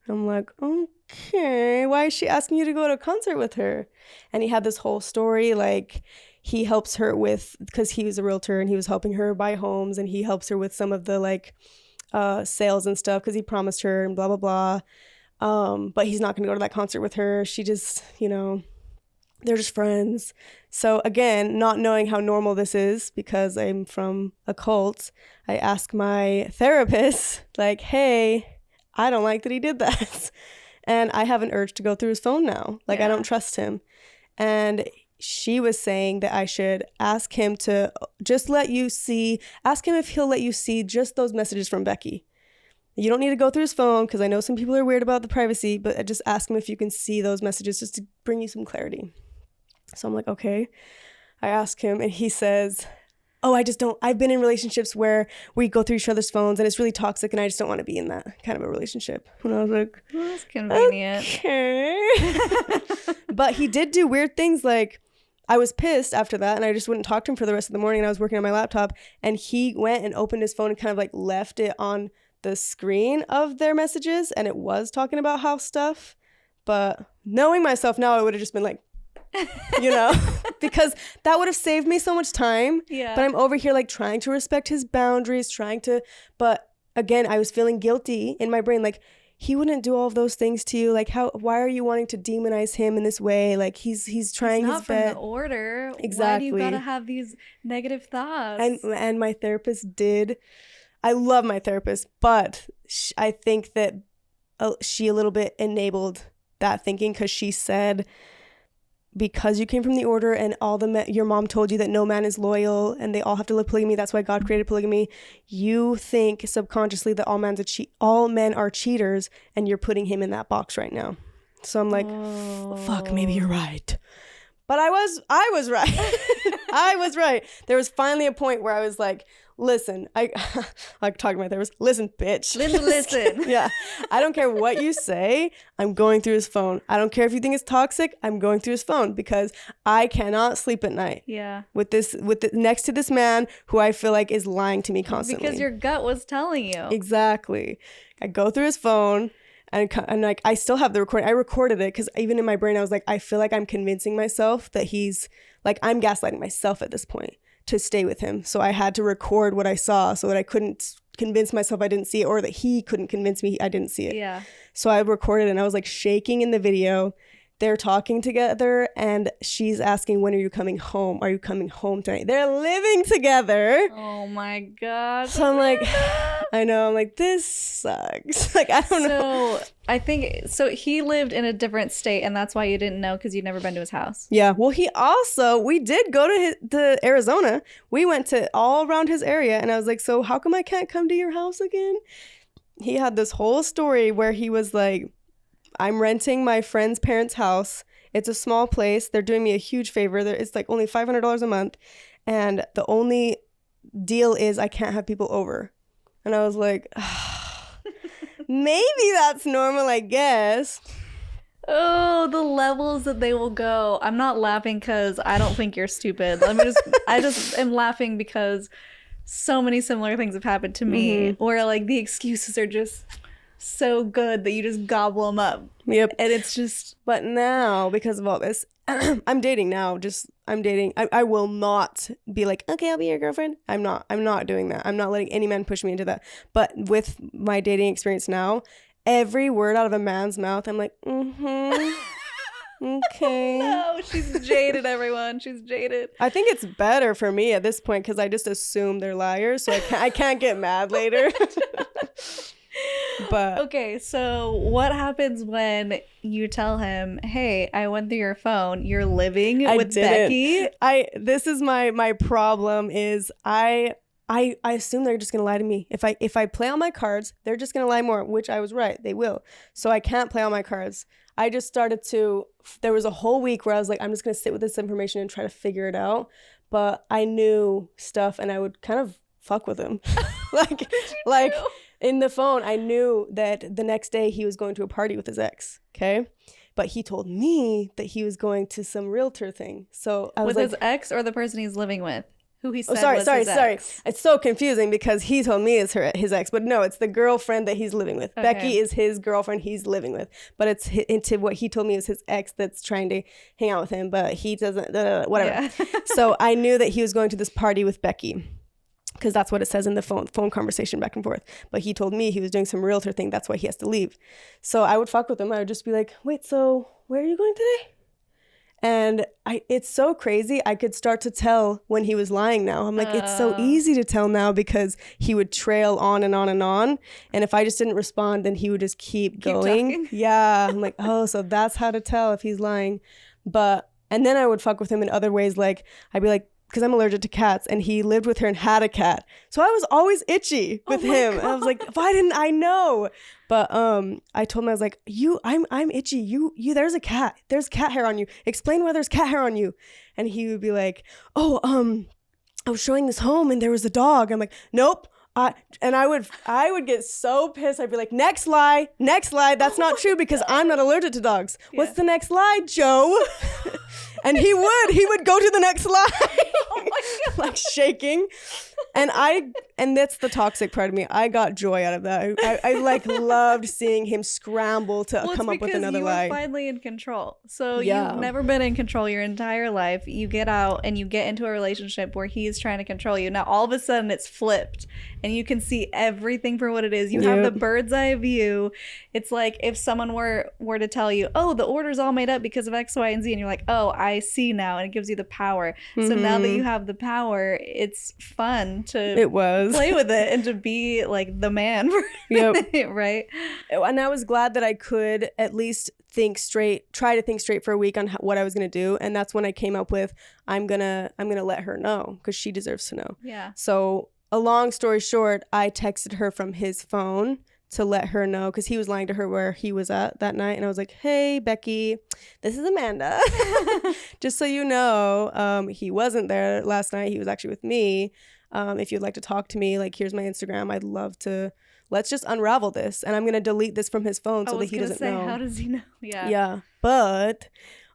I'm like, okay, why is she asking you to go to a concert with her? And he had this whole story, like he helps her with, because he was a realtor and he was helping her buy homes, and he helps her with some of the like sales and stuff because he promised her and blah, blah, blah. But he's not going to go to that concert with her. She just, you know, they're just friends. So again, not knowing how normal this is because I'm from a cult, I ask my therapist, like, hey, I don't like that he did that. And I have an urge to go through his phone now. Like, I don't trust him. And she was saying that I should ask him to just ask him if he'll let you see just those messages from Becky. You don't need to go through his phone because I know some people are weird about the privacy, but just ask him if you can see those messages just to bring you some clarity. So I'm like, okay. I ask him and he says, oh, I've been in relationships where we go through each other's phones and it's really toxic and I just don't want to be in that kind of a relationship. And I was like, well, that's convenient. Okay. But he did do weird things. Like, I was pissed after that and I just wouldn't talk to him for the rest of the morning, and I was working on my laptop and he went and opened his phone and kind of like left it on the screen of their messages and it was talking about house stuff. But knowing myself now, I would have just been like, you know, because that would have saved me so much time. Yeah. But I'm over here like trying to respect his boundaries, but again, I was feeling guilty in my brain. Like, he wouldn't do all of those things to you. Like, why are you wanting to demonize him in this way? Like, he's trying his best. Not from the order. Exactly. Why do you gotta have these negative thoughts? And my therapist did. I love my therapist, but I think that she a little bit enabled that thinking because she said, because you came from the order and your mom told you that no man is loyal and they all have to live polygamy, that's why God created polygamy, you think subconsciously that all men are cheaters, and you're putting him in that box right now. So I'm like, fuck, maybe you're right. But I was right. I was right. There was finally a point where I was like, listen, I like talking to my therapist, listen, bitch. Listen. Yeah. I don't care what you say. I'm going through his phone. I don't care if you think it's toxic. I'm going through his phone because I cannot sleep at night. Yeah. Next to this man who I feel like is lying to me constantly. Because your gut was telling you. Exactly. I go through his phone. And like, I still have the recording. I recorded it because even in my brain, I was like, I feel like I'm convincing myself that he's like, I'm gaslighting myself at this point to stay with him. So I had to record what I saw so that I couldn't convince myself I didn't see it, or that he couldn't convince me I didn't see it. Yeah. So I recorded it and I was like shaking in the video. They're talking together and she's asking, when are you coming home? Are you coming home tonight? They're living together. Oh my God. So I'm like, I know, I'm like, this sucks. Like, I don't know. So I think, he lived in a different state and that's why you didn't know, because you'd never been to his house. Yeah. Well, we did go to Arizona. We went to all around his area and I was like, so how come I can't come to your house again? He had this whole story where he was like, I'm renting my friend's parents' house. It's a small place. They're doing me a huge favor. It's like only $500 a month. And the only deal is I can't have people over. And I was like, maybe that's normal, I guess. Oh, the levels that they will go. I'm not laughing because I don't think you're stupid. I just am laughing because so many similar things have happened to me where like the excuses are just, so good that you just gobble them up. Yep. And it's just... But now, because of all this, I'm dating now. I'm dating. I will not be like, okay, I'll be your girlfriend. I'm not doing that. I'm not letting any man push me into that. But with my dating experience now, every word out of a man's mouth, I'm like, okay. No, she's jaded, everyone. She's jaded. I think it's better for me at this point because I just assume they're liars, so I can't get mad later. But okay, so what happens when you tell him, hey, I went through your phone, you're living with Becky? This is my problem is I assume they're just gonna lie to me. If I play on my cards, they're just gonna lie more, which I was right, they will. So I can't play on my cards. I just started to, there was a whole week where I was like, I'm just gonna sit with this information and try to figure it out. But I knew stuff and I would kind of fuck with him. like in the phone, I knew that the next day he was going to a party with his ex, okay? But he told me that he was going to some realtor thing. So I was with his ex or the person he's living with? Who he said was his ex. Sorry. It's so confusing because he told me it's his ex, but no, it's the girlfriend that he's living with. Okay. Becky is his girlfriend he's living with, but it's into what he told me is his ex that's trying to hang out with him, but he doesn't, whatever. Yeah. So I knew that he was going to this party with Becky because that's what it says in the phone conversation back and forth. But he told me he was doing some realtor thing. That's why he has to leave. So I would fuck with him. I would just be like, wait, so where are you going today? And it's so crazy. I could start to tell when he was lying now. I'm like, it's so easy to tell now because he would trail on and on and on. And if I just didn't respond, then he would just keep going. Talking. Yeah. I'm like, oh, so that's how to tell if he's lying. And then I would fuck with him in other ways. Like I'd be like, because I'm allergic to cats, and he lived with her and had a cat. So I was always itchy with him. God. And I was like, why didn't I know? But I told him, I was like, I'm itchy. You there's a cat. There's cat hair on you. Explain why there's cat hair on you. And he would be like, I was showing this home and there was a dog. I'm like, nope. I would get so pissed. I'd be like, next lie. That's not true because I'm not allergic to dogs. Yeah. What's the next lie, Joe? And he would go to the next lie. Oh my God. Like shaking. And that's the toxic part of me. I got joy out of that. I like loved seeing him scramble to come up with another lie. You were finally in control. So you've never been in control your entire life. You get out and you get into a relationship where he's trying to control you. Now all of a sudden it's flipped and you can see everything for what it is. You have the bird's eye view. It's like if someone were to tell you, oh, the order's all made up because of X, Y, and Z. And you're like, oh, I see now. And it gives you the power. Mm-hmm. So now that you have the power, it's fun to play with it and to be like the man for right? And I was glad that I could at least try to think straight for a week on what I was going to do. And that's when I came up with, I'm going to let her know because she deserves to know. Yeah. So a long story short, I texted her from his phone to let her know because he was lying to her where he was at that night. And I was like, hey, Becky, this is Amanda. Just so you know, he wasn't there last night. He was actually with me. If you'd like to talk to me, like, here's my Instagram. I'd love to. Let's just unravel this. And I'm going to delete this from his phone so that he doesn't know. How does he know? Yeah. Yeah. But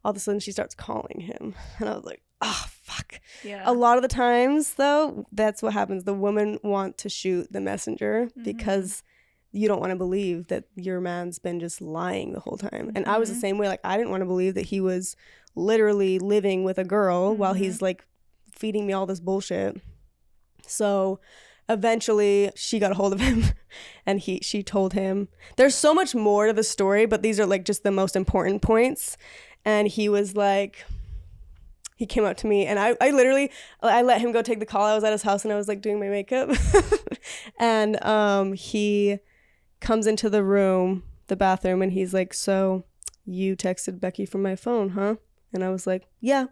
all of a sudden she starts calling him. And I was like, oh, fuck. Yeah. A lot of the times, though, that's what happens. The women want to shoot the messenger because you don't want to believe that your man's been just lying the whole time. And I was the same way. Like, I didn't want to believe that he was literally living with a girl while he's like feeding me all this bullshit. So eventually she got a hold of him and she told him. There's so much more to the story, but these are like just the most important points. And he was like, he came up to me and I literally let him go take the call. I was at his house and I was like doing my makeup. And he comes into the bathroom, and he's like, so you texted Becky from my phone, huh? And I was like, yeah.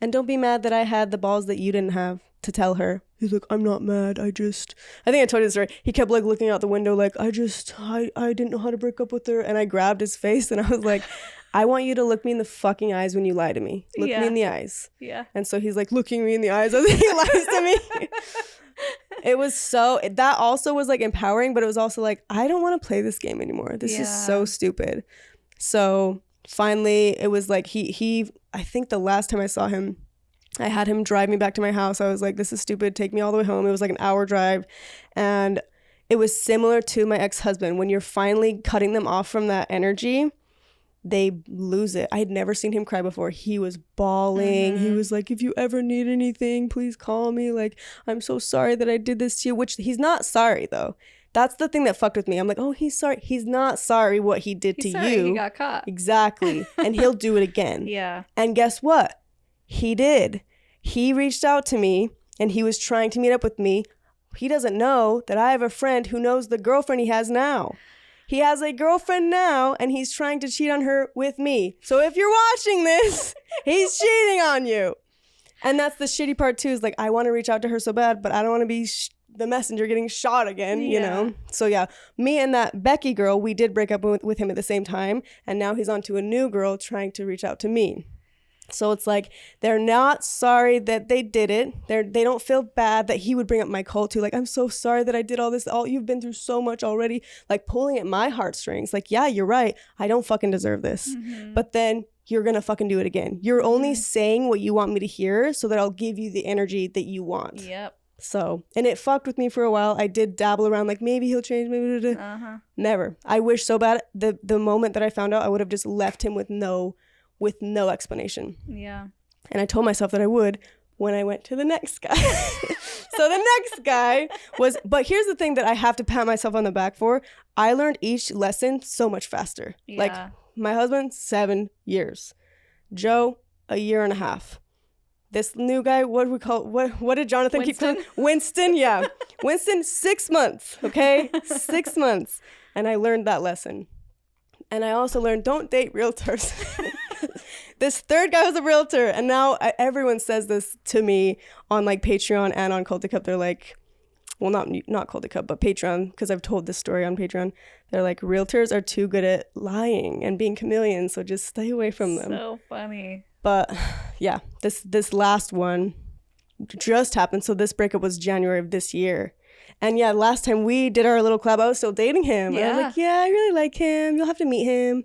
And don't be mad that I had the balls that you didn't have to tell her. He's like, I'm not mad. I think I told you the story. He kept like looking out the window like, I didn't know how to break up with her. And I grabbed his face and I was like, I want you to look me in the fucking eyes when you lie to me. Look me in the eyes. Yeah. And so he's like looking me in the eyes as he lies to me. It was that also was like empowering, but it was also like, I don't want to play this game anymore. This is so stupid. So finally it was like I think the last time I saw him, I had him drive me back to my house. I was like, this is stupid. Take me all the way home. It was like an hour drive. And it was similar to my ex-husband. When you're finally cutting them off from that energy, they lose it. I had never seen him cry before. He was bawling. He was like, if you ever need anything, please call me. Like, I'm so sorry that I did this to you, which he's not sorry though. That's the thing that fucked with me. I'm like, oh, he's sorry. He's not sorry what he did to you. He got caught. Exactly. And he'll do it again. Yeah. And guess what? He did. He reached out to me and he was trying to meet up with me. He doesn't know that I have a friend who knows the girlfriend he has now. He has a girlfriend now and he's trying to cheat on her with me. So if you're watching this, he's cheating on you. And that's the shitty part too, is like, I want to reach out to her so bad, but I don't want to be the messenger getting shot again, you know? So yeah, me and that Becky girl, we did break up with him at the same time. And now he's on to a new girl trying to reach out to me. So it's like, they're not sorry that they did it. They don't feel bad that he would bring up my cult too. Like, I'm so sorry that I did all this. You've been through so much already. Like, pulling at my heartstrings. Like, yeah, you're right. I don't fucking deserve this. But then you're going to fucking do it again. You're only saying what you want me to hear so that I'll give you the energy that you want. Yep. So, and it fucked with me for a while. I did dabble around like, maybe he'll change, maybe. Never. I wish so bad. The moment that I found out, I would have just left him with no explanation. Yeah. And I told myself that I would when I went to the next guy. So the next guy was, but here's the thing that I have to pat myself on the back for. I learned each lesson so much faster. Yeah. Like, my husband, 7 years. Joe, 1.5 years. This new guy, what do we call, what did Jonathan Winston? keep calling? Winston, yeah. Winston, 6 months, okay? 6 months. And I learned that lesson. And I also learned, don't date realtors. This third guy was a realtor. And now everyone says this to me on like Patreon and on Cultic Cup. They're like, well, not Cultic Cup, but Patreon, because I've told this story on Patreon. They're like, realtors are too good at lying and being chameleons, so just stay away from them. So funny. But yeah, this last one just happened. So this breakup was January of this year. And yeah, last time we did our little collab, I was still dating him. Yeah. And I was like, yeah, I really like him. You'll have to meet him.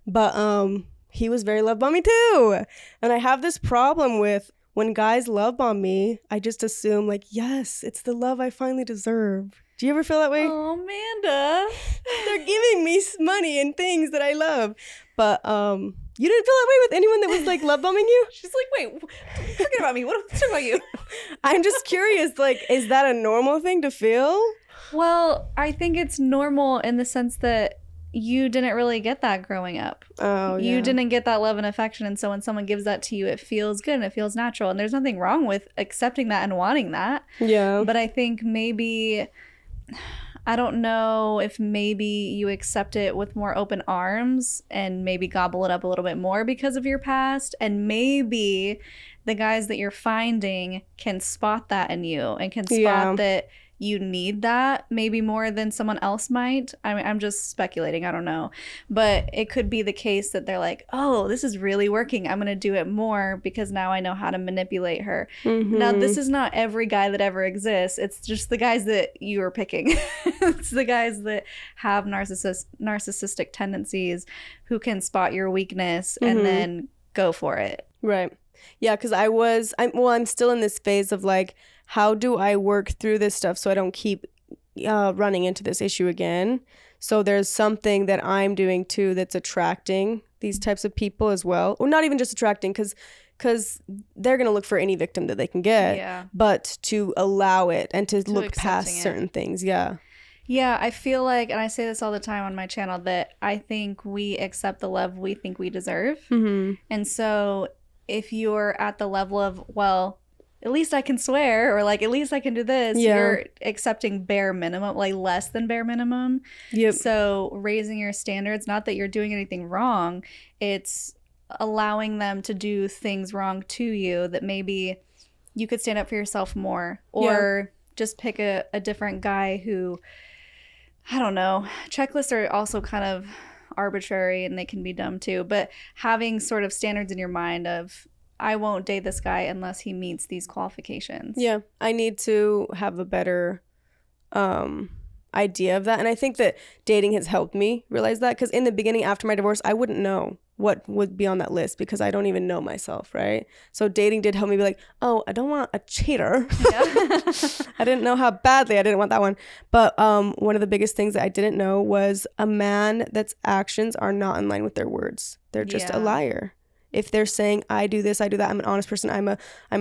But he was very love bomb me too. And I have this problem with when guys love bomb me, I just assume like, yes, it's the love I finally deserve. Do you ever feel that way? Oh, Amanda. They're giving me money and things that I love. But you didn't feel that way with anyone that was like love bombing you? She's like, wait, forget about me. What about you? I'm just curious, like, is that a normal thing to feel? Well, I think it's normal in the sense that you didn't really get that growing up. Oh, yeah. You didn't get that love and affection. And so when someone gives that to you, it feels good and it feels natural. And there's nothing wrong with accepting that and wanting that. Yeah. But I think maybe, I don't know if maybe you accept it with more open arms and maybe gobble it up a little bit more because of your past. And maybe the guys that you're finding can spot that in you and can spot that you need that maybe more than someone else might. I mean, I'm just speculating. I don't know. But it could be the case that they're like, oh, this is really working. I'm going to do it more because now I know how to manipulate her. Now, this is not every guy that ever exists. It's just the guys that you are picking. It's the guys that have narcissistic tendencies who can spot your weakness and then go for it. Right. Yeah, because I'm still in this phase of like, how do I work through this stuff so I don't keep running into this issue again? So there's something that I'm doing too that's attracting these types of people as well. Or not even just attracting, because they're going to look for any victim that they can get, but to allow it and to look past certain things. Yeah. Yeah, I feel like, and I say this all the time on my channel, that I think we accept the love we think we deserve. And so if you're at the level of, well, at least I can swear, or like, at least I can do this, you're accepting bare minimum, like less than bare minimum. So raising your standards, not that you're doing anything wrong, it's allowing them to do things wrong to you that maybe you could stand up for yourself more, or just pick a different guy who, I don't know, checklists are also kind of arbitrary and they can be dumb too, but having sort of standards in your mind of, I won't date this guy unless he meets these qualifications. Yeah, I need to have a better idea of that. And I think that dating has helped me realize that, because in the beginning, after my divorce, I wouldn't know. what would be on that list because I don't even know myself, right? So dating did help me be like, oh, I don't want a cheater. Yeah. I didn't know how badly I didn't want that one. But one of the biggest things that I didn't know was a man that's actions are not in line with their words. They're just a liar. If they're saying, I do this, I do that, I'm an honest person, I'm a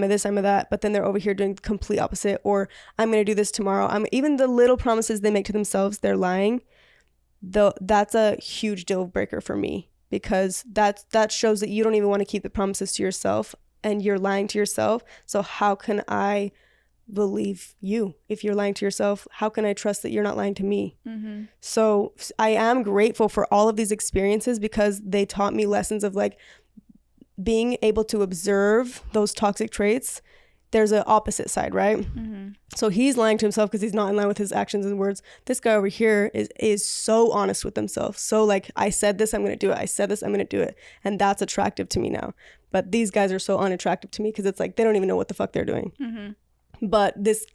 this, I'm a that, but then they're over here doing the complete opposite, or I'm going to do this tomorrow. Even the little promises they make to themselves, they're lying. Though that's a huge deal breaker for me, because that shows that you don't even want to keep the promises to yourself and you're lying to yourself. So how can I believe you if you're lying to yourself? How can I trust that you're not lying to me? Mm-hmm. So I am grateful for all of these experiences because they taught me lessons of like being able to observe those toxic traits. There's an opposite side, right? Mm-hmm. So he's lying to himself because he's not in line with his actions and words. This guy over here is so honest with himself. So like, I said this, I'm going to do it. I said this, I'm going to do it. And that's attractive to me now. But these guys are so unattractive to me because it's like, they don't even know what the fuck they're doing. Mm-hmm. But this,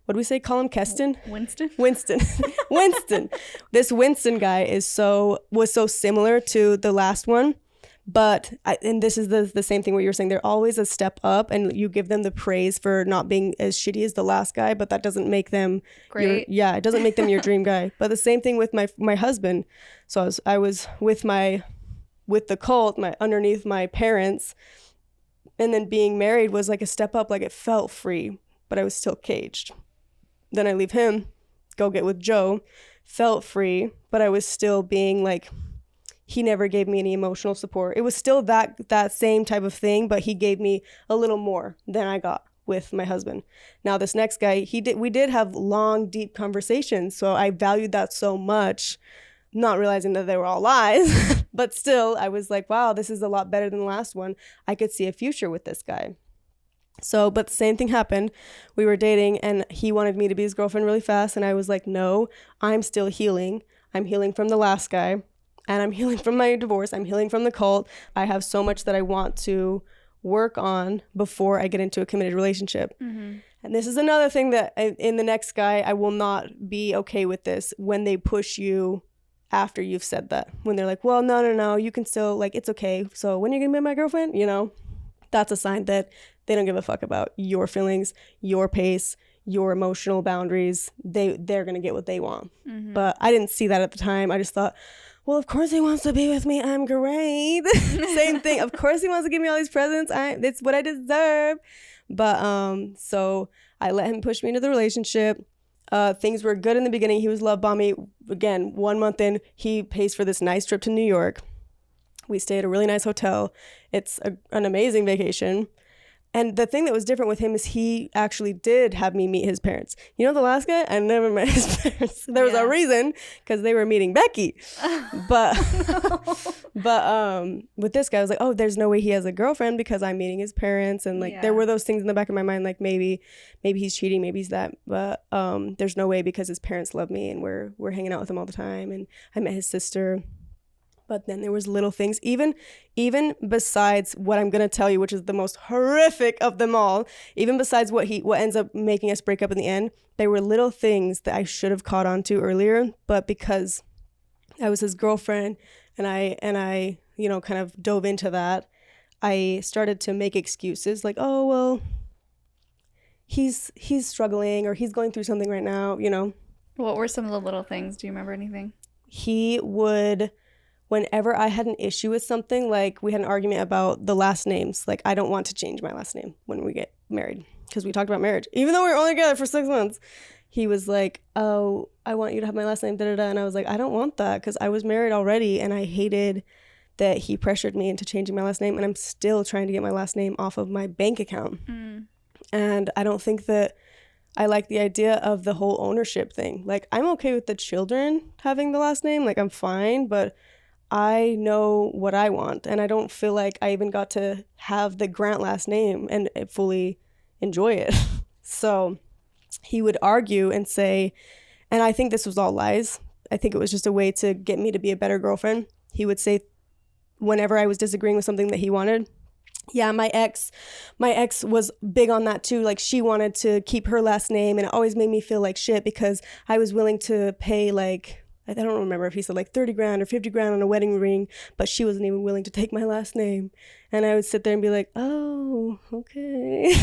what do we say? Call him Keston? Winston. Winston. This Winston guy was so similar to the last one. But, and this is the same thing what you were saying, they're always a step up and you give them the praise for not being as shitty as the last guy, but that doesn't make them great. It doesn't make them your dream guy. But the same thing with my husband. So I was with the cult, underneath my parents, and then being married was like a step up, like it felt free, but I was still caged. Then I leave him, go get with Joe, felt free, but I was still being like, he never gave me any emotional support. It was still that same type of thing, but he gave me a little more than I got with my husband. Now this next guy, we did have long, deep conversations. So I valued that so much, not realizing that they were all lies. But still, I was like, wow, this is a lot better than the last one. I could see a future with this guy. So, but the same thing happened. We were dating and he wanted me to be his girlfriend really fast. And I was like, no, I'm still healing. I'm healing from the last guy. And I'm healing from my divorce. I'm healing from the cult. I have so much that I want to work on before I get into a committed relationship. Mm-hmm. And this is another thing that in the next guy, I will not be okay with this when they push you after you've said that. When they're like, well, no, you can still, like, it's okay. So when are you going to be my girlfriend? You know, that's a sign that they don't give a fuck about your feelings, your pace, your emotional boundaries. They're going to get what they want. Mm-hmm. But I didn't see that at the time. I just thought, well, of course he wants to be with me. I'm great. Same thing. Of course he wants to give me all these presents. It's what I deserve. But so I let him push me into the relationship. Things were good in the beginning. He was love bombing. Again, 1 month in, he pays for this nice trip to New York. We stay at a really nice hotel. It's an amazing vacation. And the thing that was different with him is he actually did have me meet his parents. You know, the last guy, I never met his parents. There was a reason, because they were meeting Becky. But with this guy, I was like, oh, there's no way he has a girlfriend because I'm meeting his parents. And like, there were those things in the back of my mind, like maybe he's cheating, maybe he's that. But there's no way because his parents love me and we're hanging out with him all the time. And I met his sister. But then there was little things, even besides what I'm going to tell you, which is the most horrific of them all, even besides what ends up making us break up in the end, there were little things that I should have caught on to earlier. But because I was his girlfriend and I, you know, kind of dove into that, I started to make excuses like, oh, well, he's struggling or he's going through something right now, you know. What were some of the little things? Do you remember anything? He would... Whenever I had an issue with something, like we had an argument about the last names, like I don't want to change my last name when we get married because we talked about marriage. Even though we were only together for 6 months, he was like, oh, I want you to have my last name, da-da-da. And I was like, I don't want that because I was married already and I hated that he pressured me into changing my last name. And I'm still trying to get my last name off of my bank account. Mm. And I don't think that I like the idea of the whole ownership thing. Like I'm okay with the children having the last name. Like I'm fine, but I know what I want, and I don't feel like I even got to have the Grant last name and fully enjoy it. So he would argue and say, and I think this was all lies. I think it was just a way to get me to be a better girlfriend. He would say whenever I was disagreeing with something that he wanted, yeah, my ex was big on that too. Like she wanted to keep her last name and it always made me feel like shit because I was willing to pay like I don't remember if he said like 30 grand or 50 grand on a wedding ring, but she wasn't even willing to take my last name. And I would sit there and be like, oh, okay.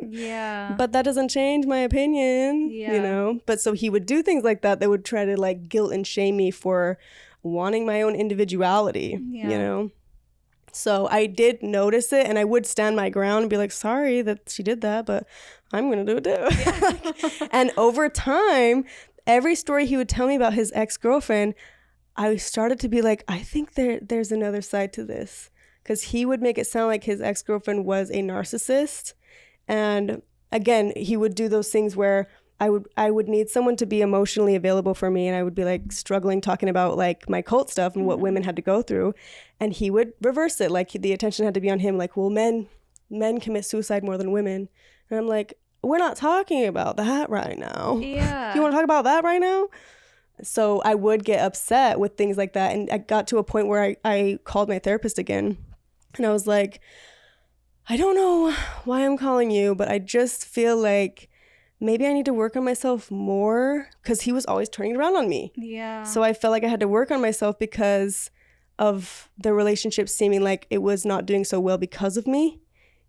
Yeah. But that doesn't change my opinion, you know? But so he would do things like that would try to like guilt and shame me for wanting my own individuality, you know? So I did notice it, and I would stand my ground and be like, sorry that she did that, but I'm going to do it too. Yeah. And over time, every story he would tell me about his ex-girlfriend, I started to be like, I think there's another side to this. Because he would make it sound like his ex-girlfriend was a narcissist. And again, he would do those things where I would need someone to be emotionally available for me, and I would be like struggling talking about like my cult stuff and what women had to go through, and he would reverse it, like the attention had to be on him, like, well, men commit suicide more than women. And I'm like, we're not talking about that right now. Yeah. You want to talk about that right now? So I would get upset with things like that, and I got to a point where I called my therapist again, and I was like, I don't know why I'm calling you, but I just feel like maybe I need to work on myself more, because he was always turning it around on me. Yeah. So I felt like I had to work on myself because of the relationship seeming like it was not doing so well because of me.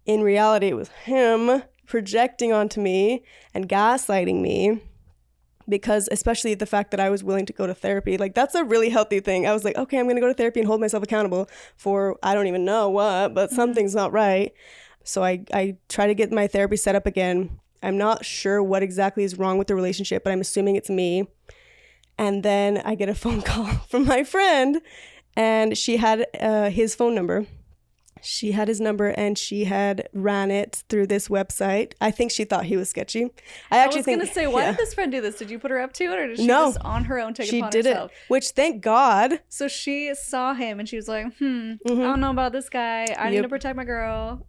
In reality, it was him projecting onto me and gaslighting me, because especially the fact that I was willing to go to therapy, like that's a really healthy thing. I was like, okay, I'm going to go to therapy and hold myself accountable for, I don't even know what, but something's not right. So I try to get my therapy set up again. I'm not sure what exactly is wrong with the relationship, but I'm assuming it's me. And then I get a phone call from my friend, and she had his phone number. She had his number, and she had ran it through this website. I think she thought he was sketchy. I was going to say, why did this friend do this? Did you put her up to it, or did she just on her own take it upon herself? She did it, which thank God. So she saw him, and she was like, I don't know about this guy. I need to protect my girl.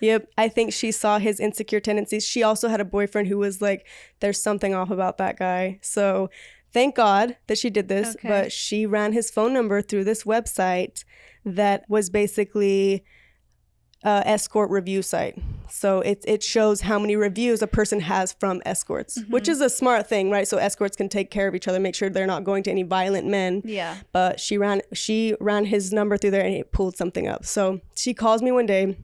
Yep. I think she saw his insecure tendencies. She also had a boyfriend who was like, there's something off about that guy. So thank God that she did this. Okay. But she ran his phone number through this website that was basically escort review site. So it shows how many reviews a person has from escorts, which is a smart thing, right? So escorts can take care of each other, make sure they're not going to any violent men. Yeah. But she ran his number through there, and it pulled something up. So she calls me one day.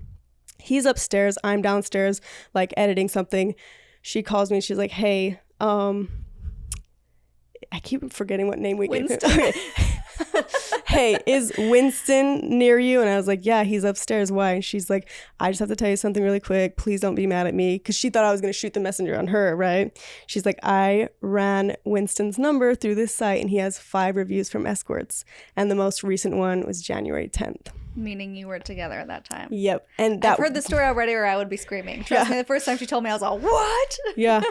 He's upstairs, I'm downstairs, like editing something. She calls me and she's like, hey, I keep forgetting what name we gave him. Okay. Hey, is Winston near you? And I was like, yeah, he's upstairs. Why? And she's like, I just have to tell you something really quick. Please don't be mad at me. Because she thought I was going to shoot the messenger on her, right? She's like, I ran Winston's number through this site, and he has 5 reviews from escorts. And the most recent one was January 10th. Meaning you were together at that time. Yep. And I've heard the story already, or I would be screaming. Trust me, the first time she told me, I was like, what? Yeah.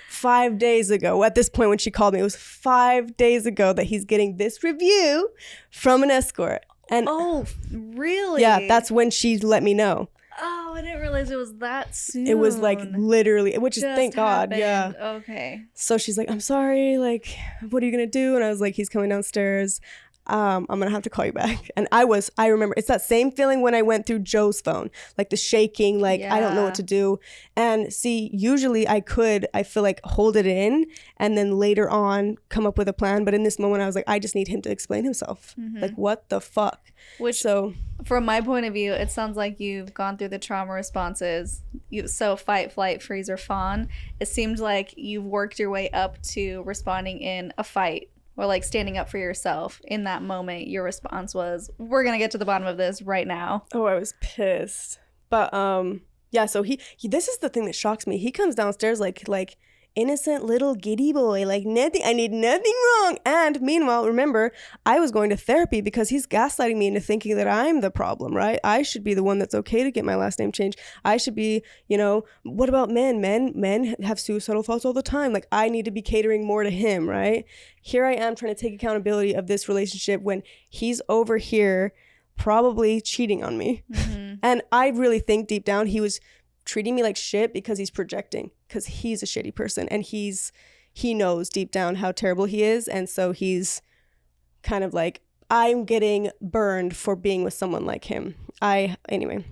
Five days ago. At this point when she called me, it was 5 days ago that he's getting this review from an escort. And oh, really? Yeah, that's when she let me know. Oh, I didn't realize it was that soon. It was like literally, which is thank happened. God. Yeah. Okay. So she's like, I'm sorry. Like, what are you going to do? And I was like, he's coming downstairs. I'm going to have to call you back. And I remember, it's that same feeling when I went through Joe's phone, like the shaking, like I don't know what to do. And see, usually I feel like hold it in and then later on come up with a plan. But in this moment, I was like, I just need him to explain himself. Like, what the fuck? So from my point of view, it sounds like you've gone through the trauma responses. So fight, flight, freeze, or fawn. It seemed like you've worked your way up to responding in a fight. Or like standing up for yourself. In that moment, your response was, we're going to get to the bottom of this right now. Oh, I was pissed. But yeah, so he this is the thing that shocks me. He comes downstairs like innocent little giddy boy, like nothing, I did nothing wrong. And meanwhile, remember, I was going to therapy because he's gaslighting me into thinking that I'm the problem, right? I should be the one that's okay to get my last name changed. I should be, what about men? Men have suicidal thoughts all the time. Like, I need to be catering more to him, right? Here I am trying to take accountability of this relationship when he's over here probably cheating on me. And I really think deep down he was treating me like shit because he's projecting, because he's a shitty person, and he knows deep down how terrible he is. And so he's kind of like, I'm getting burned for being with someone like him. Anyway,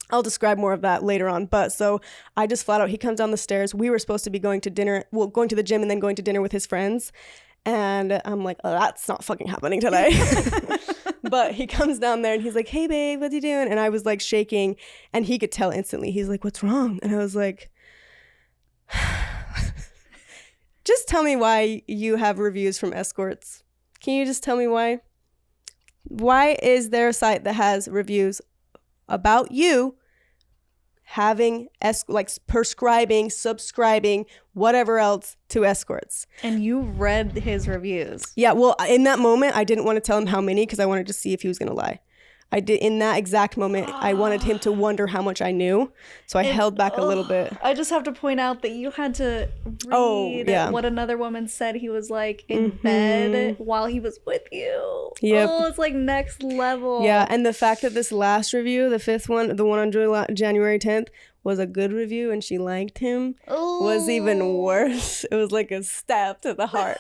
I'll describe more of that later on. But so I just flat out, he comes down the stairs. We were supposed to be going to dinner, going to the gym and then going to dinner with his friends. And I'm like, oh, that's not fucking happening today. But he comes down there and he's like, hey, babe, what you doing? And I was like shaking, and he could tell instantly. He's like, what's wrong? And I was like, just tell me why you have reviews from escorts. Can you just tell me why? Why is there a site that has reviews about you having prescribing, subscribing, whatever else to escorts? And you read his reviews. Yeah, well, in that moment, I didn't want to tell him how many because I wanted to see if he was going to lie. I did in that exact moment. I wanted him to wonder how much I knew, so I held back a little bit. I just have to point out that you had to read what another woman said he was like in bed while he was with you. Yep. Oh, it's like next level. Yeah, and the fact that this last review, the fifth one, the one on January 10th, was a good review and she liked him, was even worse. It was like a stab to the heart.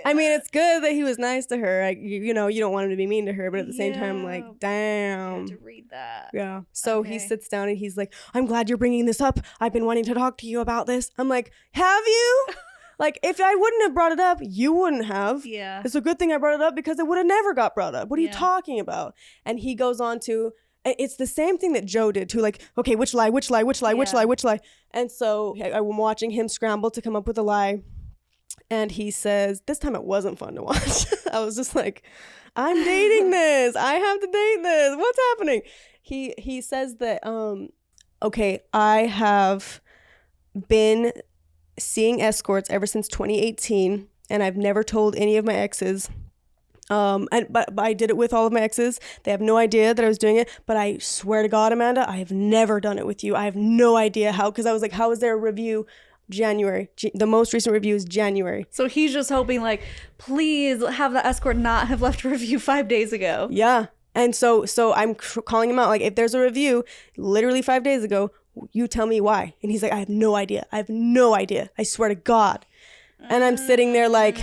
I mean, it's good that he was nice to her. Like, you know, you don't want him to be mean to her, but at the same time, like, damn. I had to read that. Yeah. So he sits down and he's like, I'm glad you're bringing this up. I've been wanting to talk to you about this. I'm like, have you? Like, if I wouldn't have brought it up, you wouldn't have. Yeah. It's a good thing I brought it up because it would have never got brought up. What are you talking about? And he goes on to, it's the same thing that Joe did too. Like, okay, which lie? And so I'm watching him scramble to come up with a lie. And he says, this time it wasn't fun to watch. I was just like, I'm dating this. I have to date this. What's happening? He says that, okay, I have been seeing escorts ever since 2018. And I've never told any of my exes. But I did it with all of my exes. They have no idea that I was doing it. But I swear to God, Amanda, I have never done it with you. I have no idea how. Because I was like, how is there a review? January. The most recent review is January. So he's just hoping like, please have the escort not have left a review 5 days ago. Yeah. And so I'm calling him out. Like, if there's a review literally 5 days ago, you tell me why. And he's like, I have no idea. I swear to God. And I'm sitting there like,